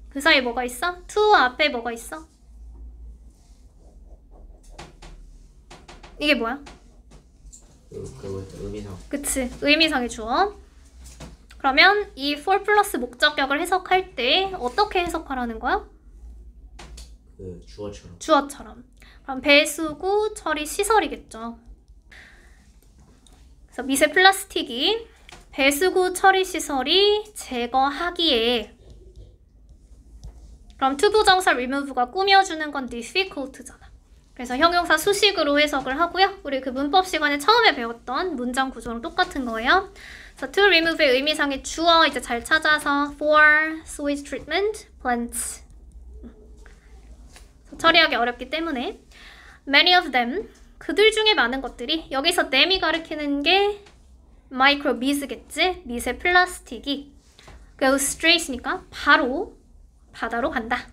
그 사이에 뭐가 있어? to 앞에 뭐가 있어? 이게 뭐야? 의미상. 그치, 의미상의 주어. 그러면 이 for 플러스 목적격을 해석할 때 어떻게 해석하라는 거야? 그 주어처럼. 주어처럼. 그럼 배수구 처리 시설이겠죠. 그래서 미세 플라스틱이 배수구 처리 시설이 제거하기에, 그럼 투부정사 remove가 꾸며주는 건 difficult잖아. 그래서 형용사 수식으로 해석을 하고요. 우리 그 문법 시간에 처음에 배웠던 문장 구조랑 똑같은 거예요. 그래서 to remove의 의미상의 주어 이제 잘 찾아서 for sewage treatment plants. 처리하기 어렵기 때문에 many of them, 그들 중에 많은 것들이, 여기서 them이 가리키는 게 microbes겠지? 미세 플라스틱이 go straight니까 바로 바다로 간다.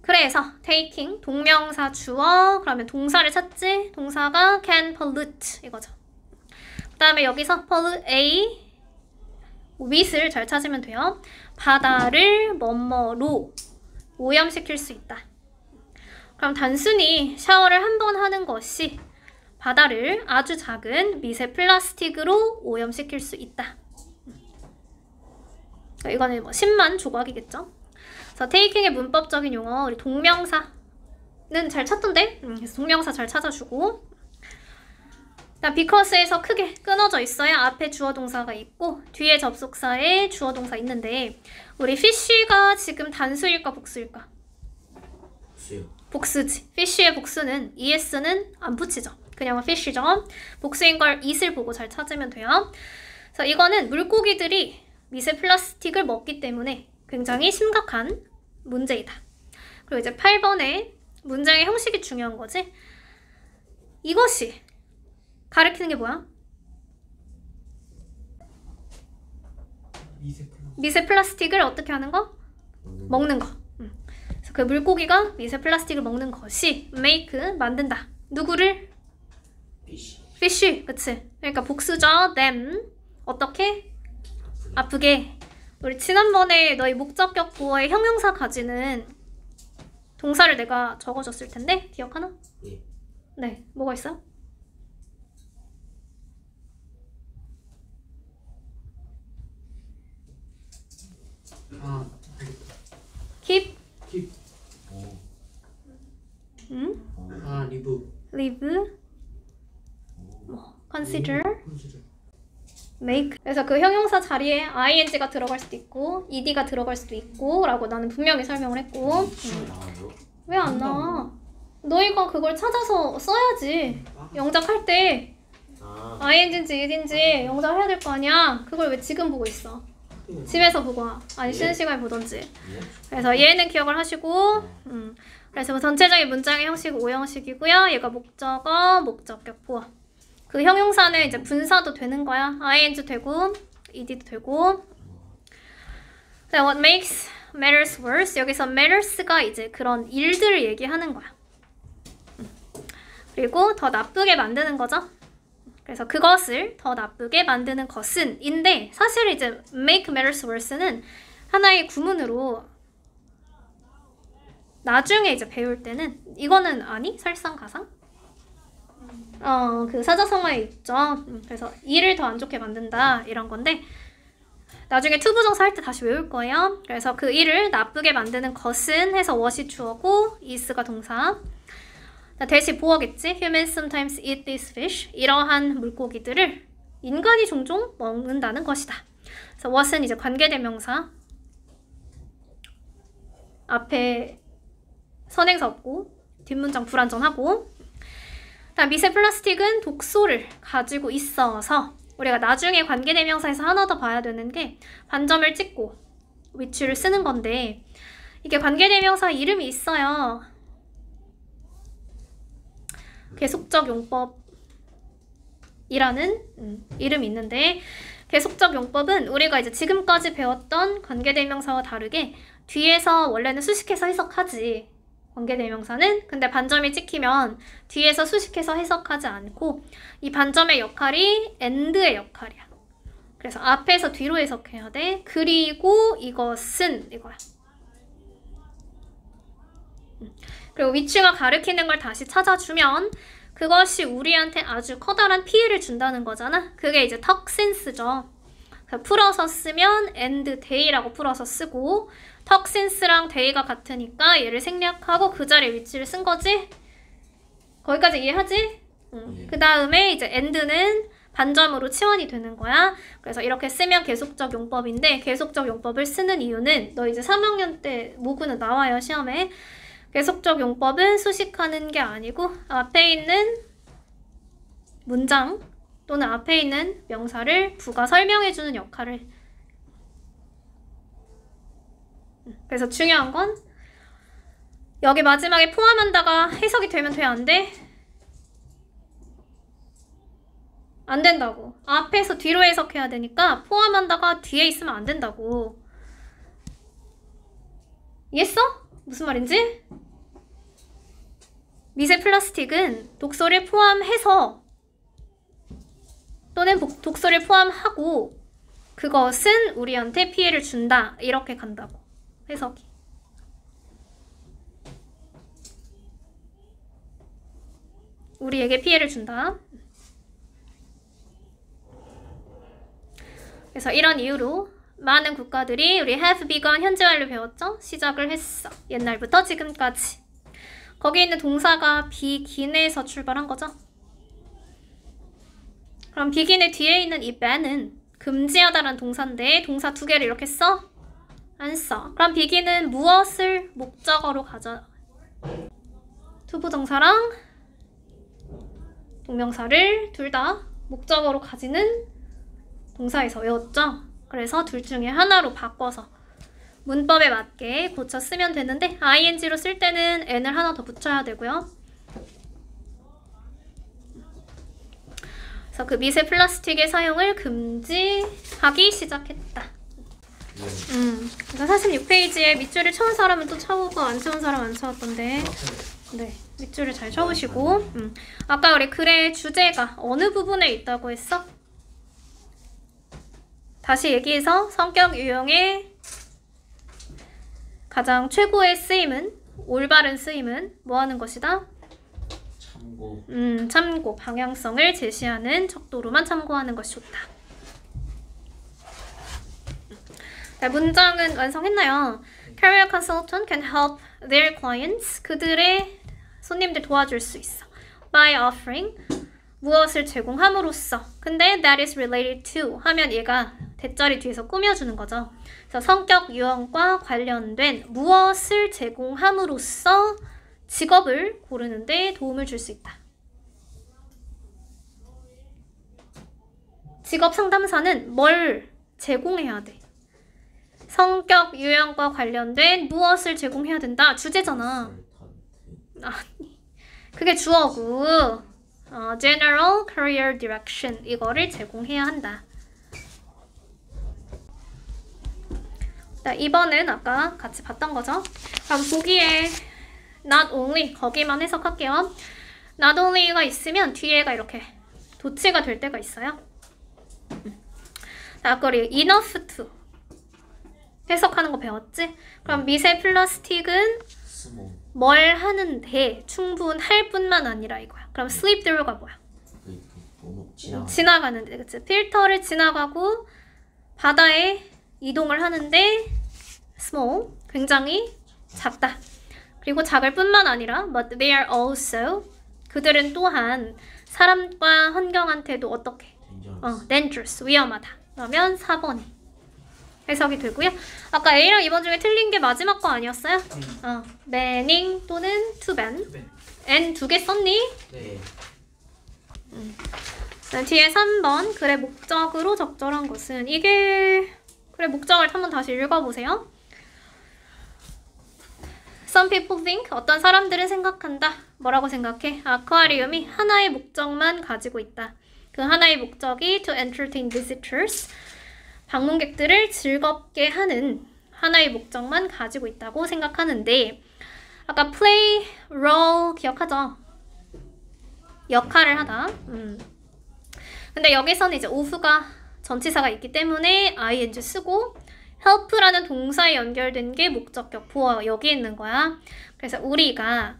그래서 taking 동명사 주어, 그러면 동사를 찾지? 동사가 can pollute 이거죠. 그 다음에 여기서 pollute a with을 잘 찾으면 돼요. 바다를 뭐뭐로 오염시킬 수 있다. 그럼 단순히 샤워를 한 번 하는 것이 바다를 아주 작은 미세 플라스틱으로 오염시킬 수 있다. 이거는 뭐 10만 조각이겠죠. 그래서 taking의 문법적인 용어, 우리 동명사는 잘 찾던데? 그래서 동명사 잘 찾아주고, 일단 because에서 크게 끊어져 있어야 앞에 주어 동사가 있고 뒤에 접속사에 주어 동사 있는데, 우리 fish가 지금 단수일까 복수일까? 복수요. 복수지. fish의 복수는 es는 안 붙이죠. 그냥 fish죠. 복수인 걸 it을 보고 잘 찾으면 돼요. 그래서 이거는 물고기들이 미세 플라스틱을 먹기 때문에 굉장히 심각한 문제이다. 그리고 이제 8번에 문장의 형식이 중요한 거지. 이것이 가리키는 게 뭐야? 미세 플라스틱을 어떻게 하는 거? 먹는 거. 그래서 그 물고기가 미세 플라스틱을 먹는 것이 make, 만든다. 누구를? fish. 그치? 그러니까 복수죠. them. 어떻게? 아프게. 우리 지난번에 너희 목적격 보어의 형용사 가지는 동사를 내가 적어줬을 텐데 기억하나? 예. 네. 뭐가 있어? keep. live. 뭐 consider. make. 그래서 그 형용사 자리에 ing가 들어갈 수도 있고 ed가 들어갈 수도 있고 라고 나는 분명히 설명을 했고. 왜 안 나와? 너희가 그걸 찾아서 써야지. 영작할 때 ing인지 ed인지 영작해야 될 거 아니야. 그걸 왜 지금 보고 있어? 집에서 보고 와. 아니 쉬는 시간에 보던지. 그래서 얘는 기억을 하시고, 그래서 전체적인 문장의 형식 5형식이고요. 얘가 목적어, 목적격, 보어. 그 형용사는 이제 분사도 되는 거야. ing 되고 ed도 되고. What makes matters worse? 여기서 matters가 이제 그런 일들을 얘기하는 거야. 그리고 더 나쁘게 만드는 거죠. 그래서 그것을 더 나쁘게 만드는 것은 인데, 사실 이제 make matters worse는 하나의 구문으로 나중에 이제 배울 때는 이거는 아니? 설상가상? 그 사자성어에 있죠. 그래서 일을 더 안 좋게 만든다 이런 건데 나중에 투부정사 할 때 다시 외울 거예요. 그래서 그 일을 나쁘게 만드는 것은 해서 what이 주어고 is가 동사. 대시 보어겠지. Humans sometimes eat these fish. 이러한 물고기들을 인간이 종종 먹는다는 것이다. 그래서 what은 이제 관계대명사. 앞에 선행사 없고 뒷문장 불완전하고. 다음 미세 플라스틱은 독소를 가지고 있어서 우리가 나중에 관계대명사에서 하나 더 봐야 되는 게 반점을 찍고 which를 쓰는 건데, 이게 관계대명사 이름이 있어요. 계속적 용법이라는 이름이 있는데, 계속적 용법은 우리가 이제 지금까지 배웠던 관계대명사와 다르게 뒤에서 원래는 수식해서 해석하지. 관계대명사는 근데 반점이 찍히면 뒤에서 수식해서 해석하지 않고 이 반점의 역할이 and의 역할이야. 그래서 앞에서 뒤로 해석해야 돼. 그리고 이것은 이거야. 그리고 which가 가리키는 걸 다시 찾아주면 그것이 우리한테 아주 커다란 피해를 준다는 거잖아. 그게 이제 toxins죠. 풀어서 쓰면 and day라고 풀어서 쓰고 toxins랑 day가 같으니까 얘를 생략하고 그 자리에 위치를 쓴 거지? 거기까지 이해하지? 그 다음에 이제 and는 반점으로 치환이 되는 거야. 그래서 이렇게 쓰면 계속적 용법인데 계속적 용법을 쓰는 이유는 너 이제 3학년 때 모구는 나와요, 시험에. 계속적 용법은 수식하는 게 아니고 앞에 있는 문장 또는 앞에 있는 명사를 부가 설명해주는 역할을. 그래서 중요한 건 여기 마지막에 포함한다가 해석이 되면 돼, 안 돼? 안 된다고. 앞에서 뒤로 해석해야 되니까 포함한다가 뒤에 있으면 안 된다고. 이해했어? 무슨 말인지? 미세 플라스틱은 독소를 포함해서 또는 독소를 포함하고 그것은 우리한테 피해를 준다. 이렇게 간다고. 해석이. 우리에게 피해를 준다. 그래서 이런 이유로 많은 국가들이 우리 have begun 현재 완료 배웠죠? 시작을 했어. 옛날부터 지금까지. 거기 있는 동사가 begin에서 출발한 거죠. 그럼 begin의 뒤에 있는 이 begin은 금지하다라는 동사인데 동사 두 개를 이렇게 써? 안 써. 그럼 begin은 무엇을 목적어로 가져? 투부정사랑 동명사를 둘 다 목적어로 가지는 동사에서 외웠죠? 그래서 둘 중에 하나로 바꿔서 문법에 맞게 고쳐 쓰면 되는데 ing로 쓸 때는 n을 하나 더 붙여야 되고요. 그래서 그 미세 플라스틱의 사용을 금지하기 시작했다. 그래서 46페이지에 밑줄을 쳐온 사람은 또 쳐오고 안 쳐온 사람 안 쳐왔던데 네, 밑줄을 잘 쳐오시고 아까 우리 글의 주제가 어느 부분에 있다고 했어? 다시 얘기해서 성격 유형의 가장 최고의 쓰임은 올바른 쓰임은 뭐 하는 것이다? 참고. 참고, 방향성을 제시하는 척도로만 참고하는 것이 좋다. 네, 문장은 완성했나요? Career consultant can help their clients. 그들의 손님들 도와줄 수 있어. By offering. 무엇을 제공함으로써. 근데 that is related to 하면 얘가 대자리 뒤에서 꾸며주는 거죠. 그래서 성격 유형과 관련된 무엇을 제공함으로써 직업을 고르는데 도움을 줄 수 있다. 직업 상담사는 뭘 제공해야 돼? 성격 유형과 관련된 무엇을 제공해야 된다. 주제잖아. 아니, 그게 주어고 General Career Direction 이거를 제공해야 한다. 자, 2번은 아까 같이 봤던 거죠. 그럼 보기에 not only 거기만 해석할게요. not only가 있으면 뒤에가 이렇게 도치가 될 때가 있어요. 자, 아까 우리 enough to 해석하는 거 배웠지? 그럼 미세 플라스틱은 스모. 뭘 하는데 충분할 뿐만 아니라 이거야. 그럼 slip through가 뭐야? 지나가는데, 그치? 필터를 지나가고 바다에 이동을 하는데 small, 굉장히 작다. 그리고 작을 뿐만 아니라 but they are also, 그들은 또한 사람과 환경한테도 어떻게? dangerous, 위험하다. 그러면 4번이 해석이 되고요. 아까 A랑 2번 중에 틀린 게 마지막 거 아니었어요? banning 또는 to ban. N 두 개 썼니? 네. 뒤에 3번 글의 목적으로 적절한 것은 이게 글의 목적을 한번 다시 읽어보세요. Some people think, 어떤 사람들은 생각한다. 뭐라고 생각해? 아쿠아리움이 하나의 목적만 가지고 있다. 그 하나의 목적이 to entertain visitors, 방문객들을 즐겁게 하는 하나의 목적만 가지고 있다고 생각하는데 아까 play, role 기억하죠? 역할을 하다. 근데 여기서는 이제 of가 전치사가 있기 때문에 ing 쓰고 help라는 동사에 연결된 게 목적격 보어 여기 있는 거야. 그래서 우리가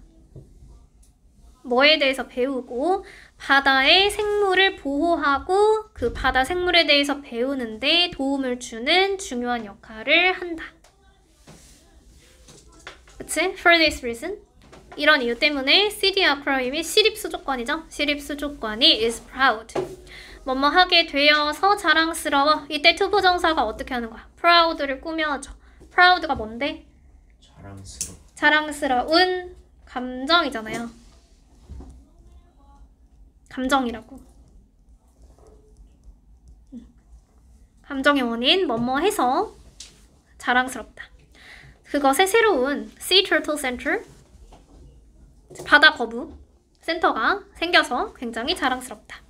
뭐에 대해서 배우고 바다의 생물을 보호하고 그 바다 생물에 대해서 배우는데 도움을 주는 중요한 역할을 한다. 그치? For this reason. 이런 이유 때문에 CD 아크로님이 시립수족관이죠. 시립수족관이 is proud. 뭐뭐 하게 되어서 자랑스러워. 이때 투부정사가 어떻게 하는 거야? proud를 꾸며줘. proud가 뭔데? 자랑스러운 감정이잖아요. 감정이라고. 감정의 원인 뭐뭐 해서 자랑스럽다. 그것의 새로운 Sea Turtle Center, 바다 거북 센터가 생겨서 굉장히 자랑스럽다.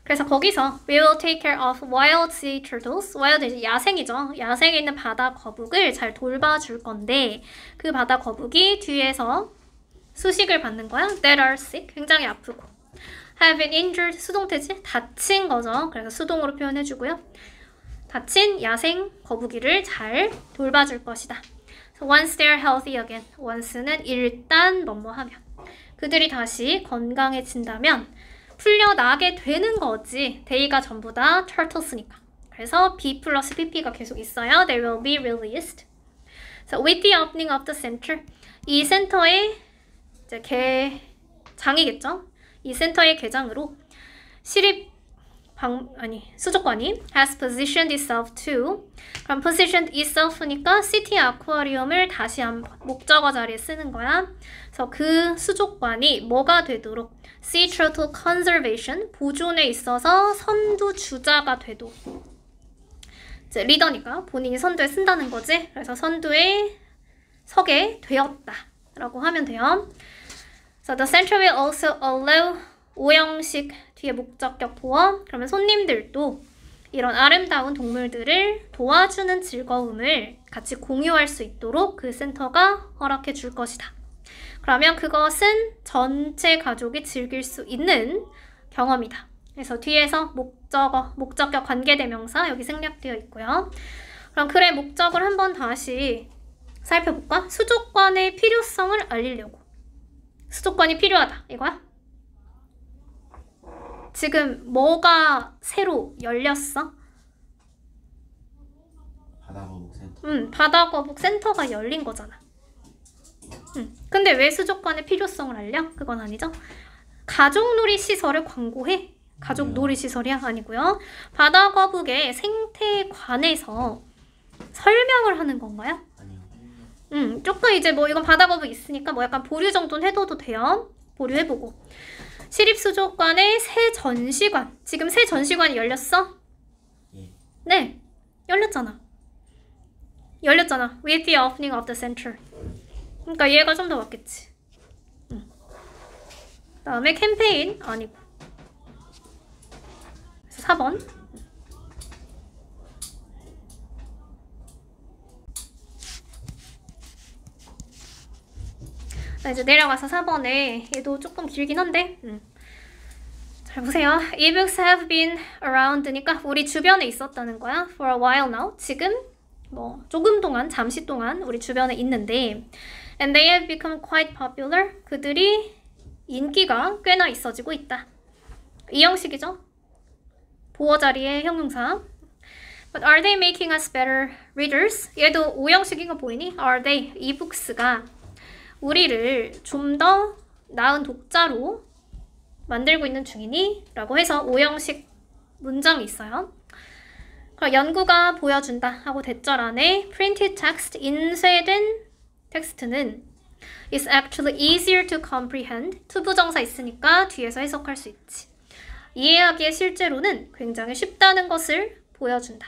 그래서 거기서 We will take care of wild sea turtles. wild 이제 야생이죠. 야생에 있는 바다 거북을 잘 돌봐줄 건데 그 바다 거북이 뒤에서 수식을 받는 거야. That are sick. 굉장히 아프고. Have been injured. 수동태지. 다친 거죠. 그래서 수동으로 표현해주고요. 다친 야생 거북이를 잘 돌봐줄 것이다. So once they're healthy again. once는 일단 뭐뭐하면. 그들이 다시 건강해진다면 풀려나게 되는 거지. they가 전부 다 turtles니까. 그래서 be 플러스 pp가 계속 있어요. They will be released. So with the opening of the center. 이 센터의 이제 개장이겠죠. 이 센터의 개장으로 수족관이 has positioned itself to. 그럼 positioned itself니까 시티 아쿠아리움을 다시 한번 목적어 자리에 쓰는 거야. 그래서 그 수족관이 뭐가 되도록 Sea Turtle Conservation 보존에 있어서 선두주자가 되도록. 이제 리더니까 본인이 선두에 쓴다는 거지. 그래서 선두에 서게 되었다 라고 하면 돼요. So the center will also allow 오형식 뒤에 목적격 보어. 그러면 손님들도 이런 아름다운 동물들을 도와주는 즐거움을 같이 공유할 수 있도록 그 센터가 허락해 줄 것이다. 그러면 그것은 전체 가족이 즐길 수 있는 경험이다. 그래서 뒤에서 목적어, 목적격 관계대명사 여기 생략되어 있고요. 그럼 글의 목적을 한번 다시 살펴볼까? 수족관의 필요성을 알리려고. 수족관이 필요하다. 이거야? 지금 뭐가 새로 열렸어? 바다거북 센터. 바다거북 센터가 열린 거잖아. 근데 왜 수족관의 필요성을 알려? 그건 아니죠. 가족놀이 시설을 광고해? 가족놀이 시설이야? 아니고요. 바다거북의 생태에 관해서 설명을 하는 건가요? 아니요. 조금 이제 뭐 이건 바다거북 있으니까 뭐 약간 보류 정도는 해둬도 돼요. 보류해보고. 시립수족관의 새 전시관. 지금 새 전시관이 열렸어? 예. 네. 열렸잖아. With the opening of the center. 그러니까 얘가 좀 더 맞겠지. 다음에 캠페인 아니고. 그래서 4번. 자, 이제 내려가서 4번에 얘도 조금 길긴 한데 잘 보세요. E-books have been around니까 우리 주변에 있었다는 거야. For a while now. 지금 뭐 조금 동안, 잠시 동안 우리 주변에 있는데 and they have become quite popular. 그들이 인기가 꽤나 있어지고 있다. 이 형식이죠. 보어 자리의 형용사. But are they making us better readers? 얘도 오형식인 거 보이니? Are they? E-books가 우리를 좀 더 나은 독자로 만들고 있는 중이니? 라고 해서 오형식 문장이 있어요. 그럼 연구가 보여준다 하고 대절 안에 printed text, 인쇄된 텍스트는 is actually easier to comprehend. 투부정사 있으니까 뒤에서 해석할 수 있지. 이해하기에 실제로는 굉장히 쉽다는 것을 보여준다.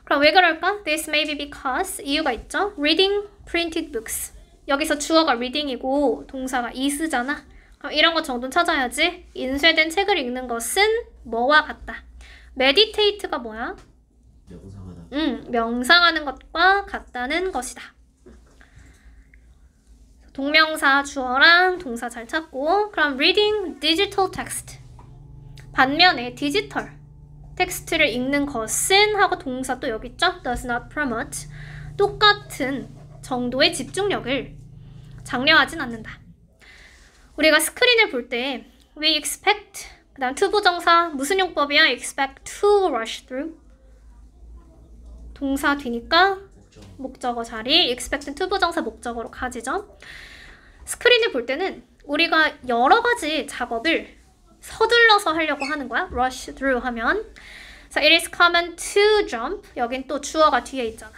그럼 왜 그럴까? This may be because 이유가 있죠. Reading printed books. 여기서 주어가 reading이고 동사가 is잖아. 그럼 이런 것 정도는 찾아야지. 인쇄된 책을 읽는 것은 뭐와 같다. meditate가 뭐야? 명상하다. 명상하는 것과 같다는 것이다. 동명사 주어랑 동사 잘 찾고. 그럼 reading digital text. 반면에 디지털 텍스트를 읽는 것은 하고 동사 또 여기 있죠? does not promote. 똑같은 정도의 집중력을 장려하진 않는다. 우리가 스크린을 볼 때 we expect 그 다음 투부정사 무슨 용법이야? expect to rush through 동사 뒤니까 목적어 자리 expect는 투부정사 목적어로 가지죠. 스크린을 볼 때는 우리가 여러 가지 작업을 서둘러서 하려고 하는 거야. rush through 하면 자, it is common to jump 여긴 또 주어가 뒤에 있잖아.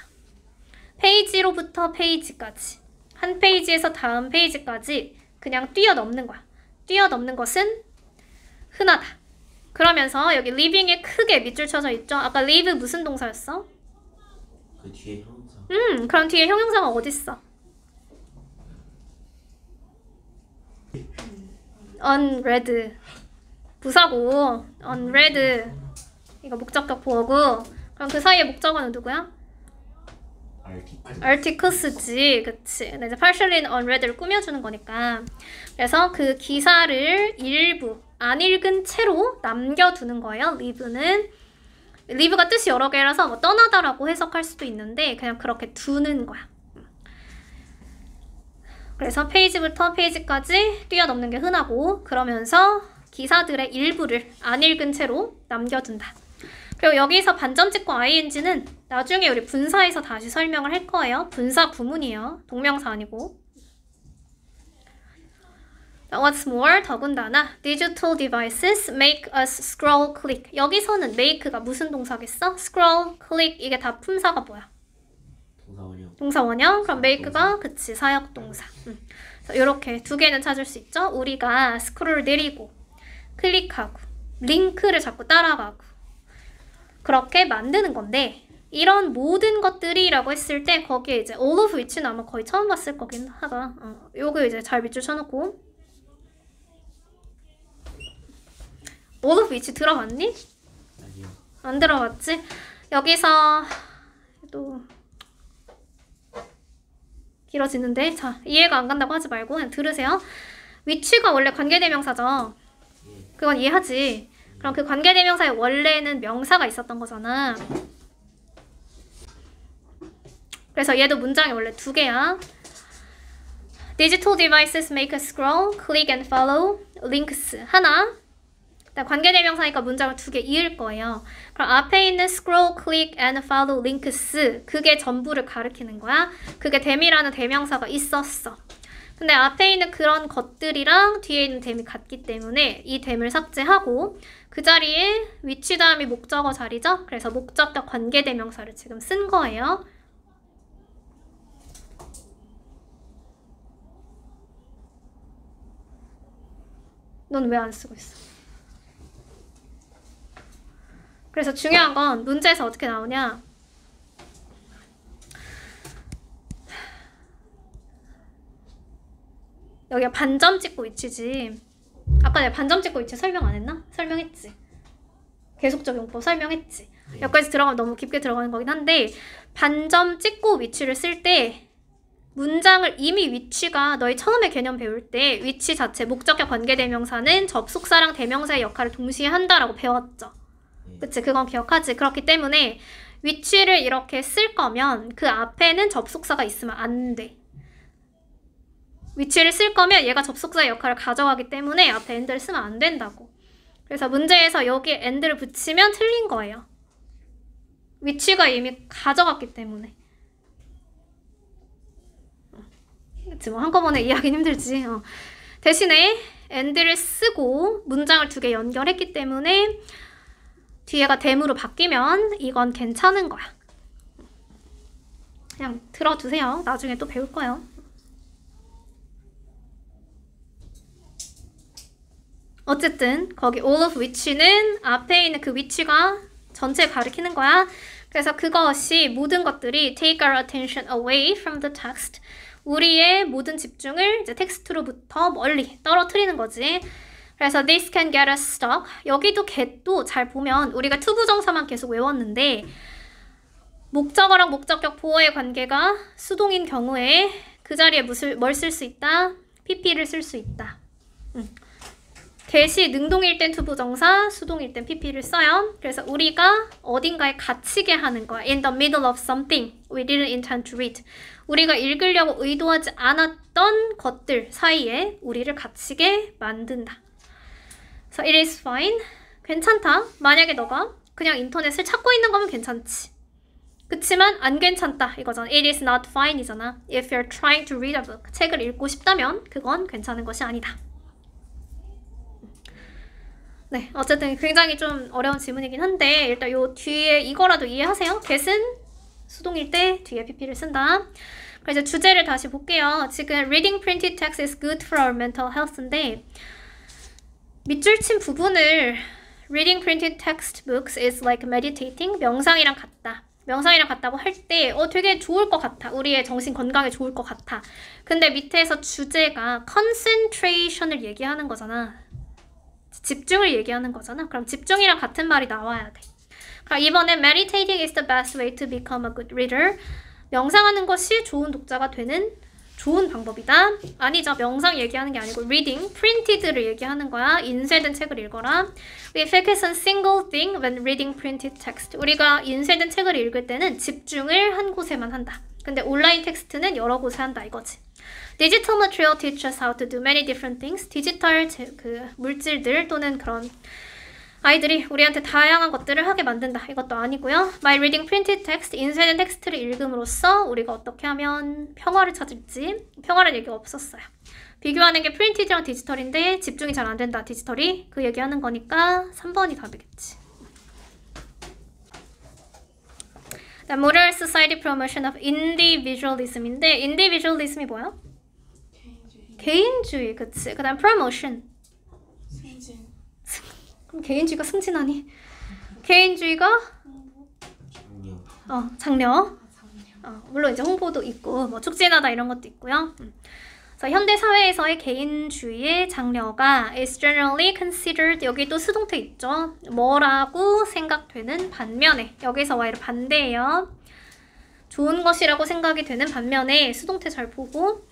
페이지로부터 페이지까지 한 페이지에서 다음 페이지까지 그냥 뛰어넘는 거야. 뛰어넘는 것은 흔하다. 그러면서 여기 living에 크게 밑줄 쳐져 있죠. 아까 live 무슨 동사였어? 그 뒤에 형용사. 그럼 뒤에 형용사가 어딨어? unread 부사고 unread 이거 목적격 보어고 그럼 그 사이에 목적어는 누구야? articles지 그치. 근데 이제 partially unread를 꾸며주는 거니까 그래서 그 기사를 일부 안 읽은 채로 남겨두는 거예요. leave가 뜻이 여러 개라서 뭐 떠나다라고 해석할 수도 있는데 그냥 그렇게 두는 거야. 그래서 페이지부터 페이지까지 뛰어넘는 게 흔하고 그러면서 기사들의 일부를 안 읽은 채로 남겨둔다. 그리고 여기서 반점 찍고 ing는 나중에 우리 분사에서 다시 설명을 할 거예요. 분사 구문이에요. 동명사 아니고. What's more, 더군다나 digital devices make us scroll, click. 여기서는 make가 무슨 동사겠어? scroll, click 이게 다 품사가 뭐야? 동사 원형. 그럼 make가 그치 사역 동사. 이렇게 두 개는 찾을 수 있죠. 우리가 스크롤을 내리고 클릭하고 링크를 자꾸 따라가고 그렇게 만드는 건데 이런 모든 것들이라고 했을 때 거기에 이제 all of which는 아마 거의 처음 봤을 거긴 하다. 요거 이제 잘 밑줄 쳐놓고 all of which 들어봤니? 아니요. 안 들어봤지? 여기서 또 길어지는데 자 이해가 안 간다고 하지 말고 그냥 들으세요. which가 원래 관계대명사죠. 그건 이해하지. 그럼 그 관계대명사의 원래는 명사가 있었던 거잖아. 그래서 얘도 문장이 원래 두 개야. Digital devices make us scroll, click and follow links 하나. 관계대명사니까 문장을 두 개 이을 거예요. 그럼 앞에 있는 scroll, click and follow links 그게 전부를 가리키는 거야. 그게 them이라는 대명사가 있었어. 근데 앞에 있는 그런 것들이랑 뒤에 있는 them이 같기 때문에 이 them을 삭제하고 그 자리에 which 다음이 목적어 자리죠? 그래서 목적격 관계대명사를 지금 쓴 거예요. 넌 왜 안 쓰고 있어? 그래서 중요한 건 문제에서 어떻게 나오냐? 여기가 반점 찍고 위치지. 아까 내가 반점 찍고 위치 설명 안 했나? 설명했지. 계속적 용법 설명했지. 여기까지 들어가면 너무 깊게 들어가는 거긴 한데 반점 찍고 위치를 쓸 때 문장을 이미 위치가 너희 처음에 개념 배울 때 위치 자체 목적격 관계대명사는 접속사랑 대명사의 역할을 동시에 한다라고 배웠죠. 그치? 그건 기억하지? 그렇기 때문에 위치를 이렇게 쓸 거면 그 앞에는 접속사가 있으면 안 돼. 위치를 쓸 거면 얘가 접속사의 역할을 가져가기 때문에 앞에 and를 쓰면 안 된다고. 그래서 문제에서 여기에 and를 붙이면 틀린 거예요. 위치가 이미 가져갔기 때문에. 그치? 뭐 한꺼번에 이해하기는 힘들지. 대신에 and를 쓰고 문장을 두 개 연결했기 때문에 뒤에가 them으로 바뀌면 이건 괜찮은 거야. 그냥 들어두세요. 나중에 또 배울 거예요. 어쨌든 거기 all of which는 앞에 있는 그 which가 전체 가리키는 거야. 그래서 그것이 모든 것들이 take our attention away from the text. 우리의 모든 집중을 이제 텍스트로부터 멀리 떨어뜨리는 거지. 그래서 this can get us stuck. 여기도 get도 잘 보면 우리가 투부정사만 계속 외웠는데 목적어랑 목적격 보어의 관계가 수동인 경우에 그 자리에 뭘 쓸 수 있다? pp를 쓸 수 있다. get이 능동일 땐 투부정사, 수동일 땐 pp를 써요. 그래서 우리가 어딘가에 갇히게 하는 거야. In the middle of something we didn't intend to read. 우리가 읽으려고 의도하지 않았던 것들 사이에 우리를 갇히게 만든다. So it is fine. 괜찮다. 만약에 너가 그냥 인터넷을 찾고 있는 거면 괜찮지. 그치만 안 괜찮다 이거잖아. It is not fine 이잖아. If you're trying to read a book. 책을 읽고 싶다면 그건 괜찮은 것이 아니다. 네, 어쨌든 굉장히 좀 어려운 질문이긴 한데 일단 요 뒤에 이거라도 이해하세요. get은 수동일 때 뒤에 pp를 쓴다. 그래서 주제를 다시 볼게요. 지금 reading printed text is good for our mental health인데 밑줄 친 부분을 reading printed textbooks is like meditating 명상이랑 같다. 명상이랑 같다고 할 때 되게 좋을 것 같아. 우리의 정신 건강에 좋을 것 같아. 근데 밑에서 주제가 concentration을 얘기하는 거잖아. 집중을 얘기하는 거잖아. 그럼 집중이랑 같은 말이 나와야 돼. 그럼 이번엔 meditating is the best way to become a good reader. 명상하는 것이 좋은 독자가 되는 좋은 방법이다. 아니죠. 명상 얘기하는 게 아니고 reading, printed를 얘기하는 거야. 인쇄된 책을 읽어라. We focus on single thing when reading printed text. 우리가 인쇄된 책을 읽을 때는 집중을 한 곳에만 한다. 근데 온라인 텍스트는 여러 곳에 한다 이거지. Digital material teaches us how to do many different things. 디지털 물질들 또는 그런 아이들이 우리한테 다양한 것들을 하게 만든다. 이것도 아니고요. By reading printed text, 인쇄된 텍스트를 읽음으로써 우리가 어떻게 하면 평화를 찾을지 평화라는 얘기가 없었어요. 비교하는 게 프린티드랑 디지털인데 집중이 잘 안 된다. 디지털이 그 얘기하는 거니까 3번이 답이겠지. Modern Society Promotion of Individualism인데 Individualism이 뭐야? 개인주의, 그치? 그 다음 Promotion. 승진. 그럼 개인주의가 승진하니? 개인주의가? 장려. 장려. 물론 이제 홍보도 있고 뭐 촉진하다 이런 것도 있고요. 그래서 현대 사회에서의 개인주의의 장려가 is generally considered, 여기 또 수동태 있죠. 뭐라고 생각되는 반면에, 여기서 Y를 반대해요. 좋은 것이라고 생각이 되는 반면에 수동태 잘 보고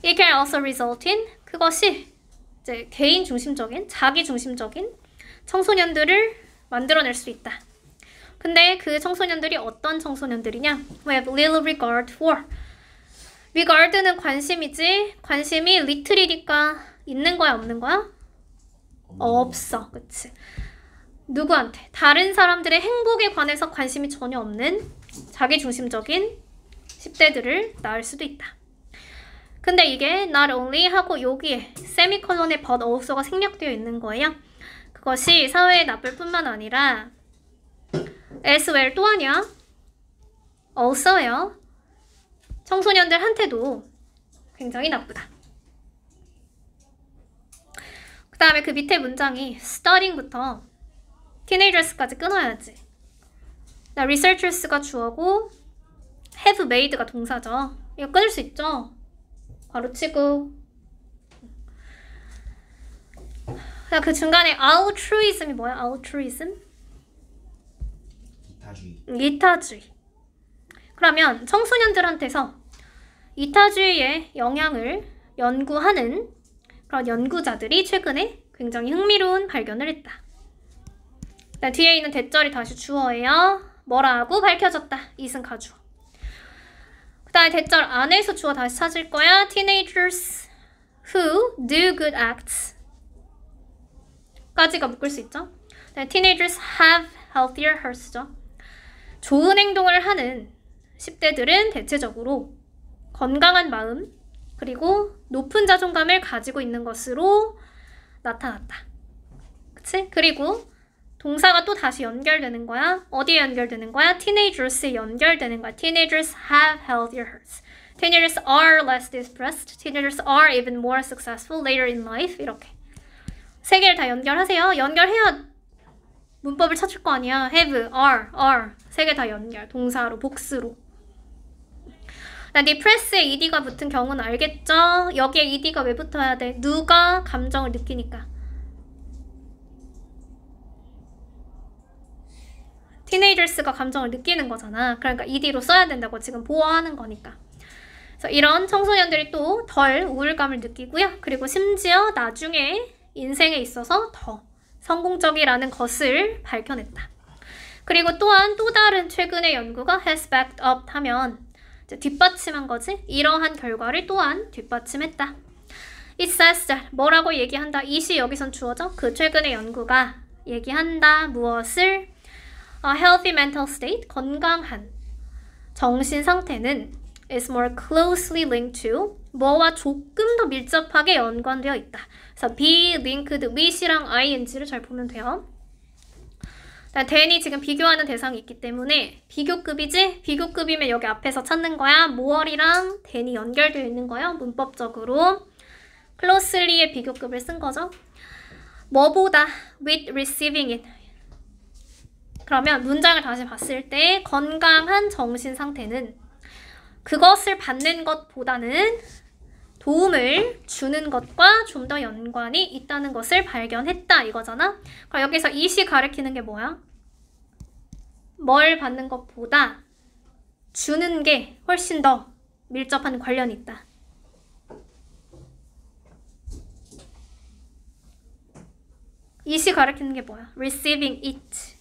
it can also result in, 그것이 이제 개인 중심적인, 자기 중심적인 청소년들을 만들어낼 수 있다. 근데 그 청소년들이 어떤 청소년들이냐? We have little regard for. regard는 관심이지, 관심이 little이니까 있는 거야 없는 거야? 없어. 그치? 누구한테? 다른 사람들의 행복에 관해서 관심이 전혀 없는 자기 중심적인 10대들을 낳을 수도 있다. 근데 이게 not only 하고 여기에 세미콜론에 but also가 생략되어 있는 거예요. 그것이 사회에 나쁠 뿐만 아니라 as well 또 아니야. also요. 청소년들한테도 굉장히 나쁘다. 그 다음에 그 밑에 문장이 studying부터 teenagers까지 끊어야지. 나 researchers가 주어고 have made가 동사죠. 이거 끊을 수 있죠. 바로 치고. 그 중간에 altruism이 뭐야? altruism? 이타주의. 그러면 청소년들한테서 이타주의의 영향을 연구하는 그런 연구자들이 최근에 굉장히 흥미로운 발견을 했다. 뒤에 있는 대절이 다시 주어예요. 뭐라고 밝혀졌다. 이승 가주어. 그 다음에 대절 안에서 주어 다시 찾을 거야. Teenagers who do good acts 까지가 묶을 수 있죠. Teenagers have healthier hearts죠. 좋은 행동을 하는 10대들은 대체적으로 건강한 마음 그리고 높은 자존감을 가지고 있는 것으로 나타났다. 그치? 그리고 동사가 또 다시 연결되는 거야. 어디에 연결되는 거야? Teenagers에 연결되는 거야. Teenagers have healthier hearts. Teenagers are less depressed. Teenagers are even more successful later in life. 이렇게. 세 개를 다 연결하세요. 연결해야 문법을 찾을 거 아니야. have, are 세 개 다 연결. 동사로, 복수로. depress에 ed가 붙은 경우는 알겠죠? 여기에 ed가 왜 붙어야 돼? 누가 감정을 느끼니까. 티네이저스가 감정을 느끼는 거잖아. 그러니까 ed로 써야 된다고 지금 보호하는 거니까. 그래서 이런 청소년들이 또 덜 우울감을 느끼고요. 그리고 심지어 나중에 인생에 있어서 더 성공적이라는 것을 밝혀냈다. 그리고 또한 또 다른 최근의 연구가 has backed up 하면 이제 뒷받침한 거지. 이러한 결과를 또한 뒷받침했다. It says that 뭐라고 얘기한다. it이 여기선 주어져. 그 최근의 연구가 얘기한다. 무엇을? A healthy mental state, 건강한 정신 상태는 is more closely linked to 뭐와 조금 더 밀접하게 연관되어 있다. 그래서 be linked with이랑 ing를 잘 보면 돼요. then이 지금 비교하는 대상이 있기 때문에 비교급이지? 비교급이면 여기 앞에서 찾는 거야. more이랑 then이 연결되어 있는 거야. 문법적으로 closely의 비교급을 쓴 거죠. 뭐보다 with receiving it. 그러면 문장을 다시 봤을 때 건강한 정신 상태는 그것을 받는 것보다는 도움을 주는 것과 좀 더 연관이 있다는 것을 발견했다 이거잖아. 그럼 여기서 it이 가리키는 게 뭐야? 뭘 받는 것보다 주는 게 훨씬 더 밀접한 관련이 있다. it이 가리키는 게 뭐야? receiving it.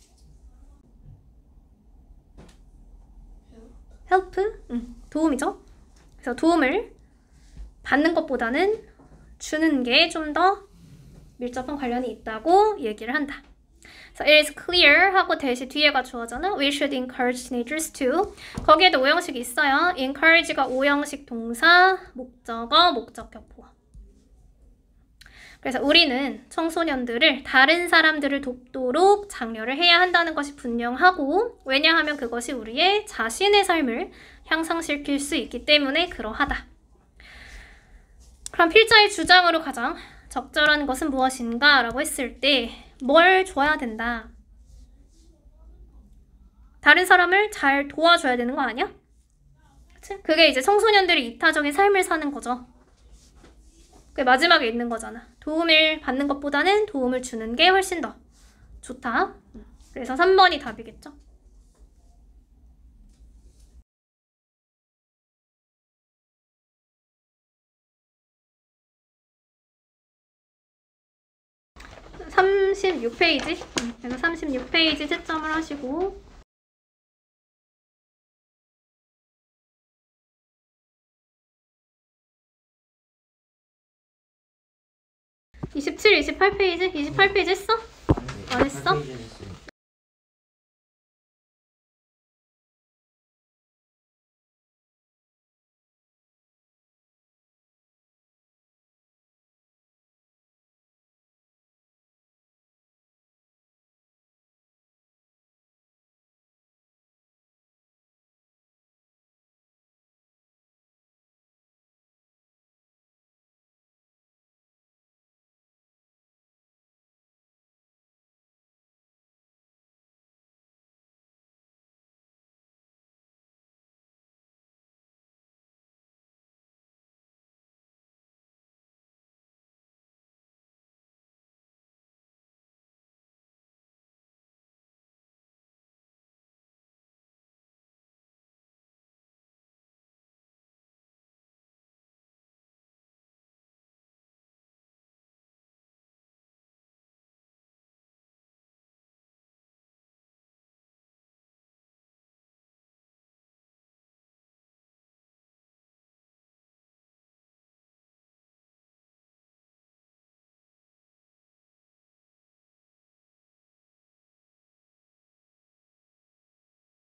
help? 도움이죠. 그래서 도움을 받는 것보다는 주는 게 좀 더 밀접한 관련이 있다고 얘기를 한다. So it is clear 하고 대시 뒤에가 주어잖아. We should encourage teenagers to. 거기에도 오형식이 있어요. encourage가 오형식 동사, 목적어, 목적격 보어. 그래서 우리는 청소년들을 다른 사람들을 돕도록 장려를 해야 한다는 것이 분명하고 왜냐하면 그것이 우리의 자신의 삶을 향상시킬 수 있기 때문에 그러하다. 그럼 필자의 주장으로 가장 적절한 것은 무엇인가? 라고 했을 때 뭘 줘야 된다? 다른 사람을 잘 도와줘야 되는 거 아니야? 그치? 그게 이제 청소년들이 이타적인 삶을 사는 거죠. 그게 마지막에 있는 거잖아. 도움을 받는 것보다는 도움을 주는 게 훨씬 더 좋다. 그래서 3번이 답이겠죠. (36페이지) 그래서 36페이지 채점을 하시고 27, 28페이지? 28페이지 했어? 안 했어?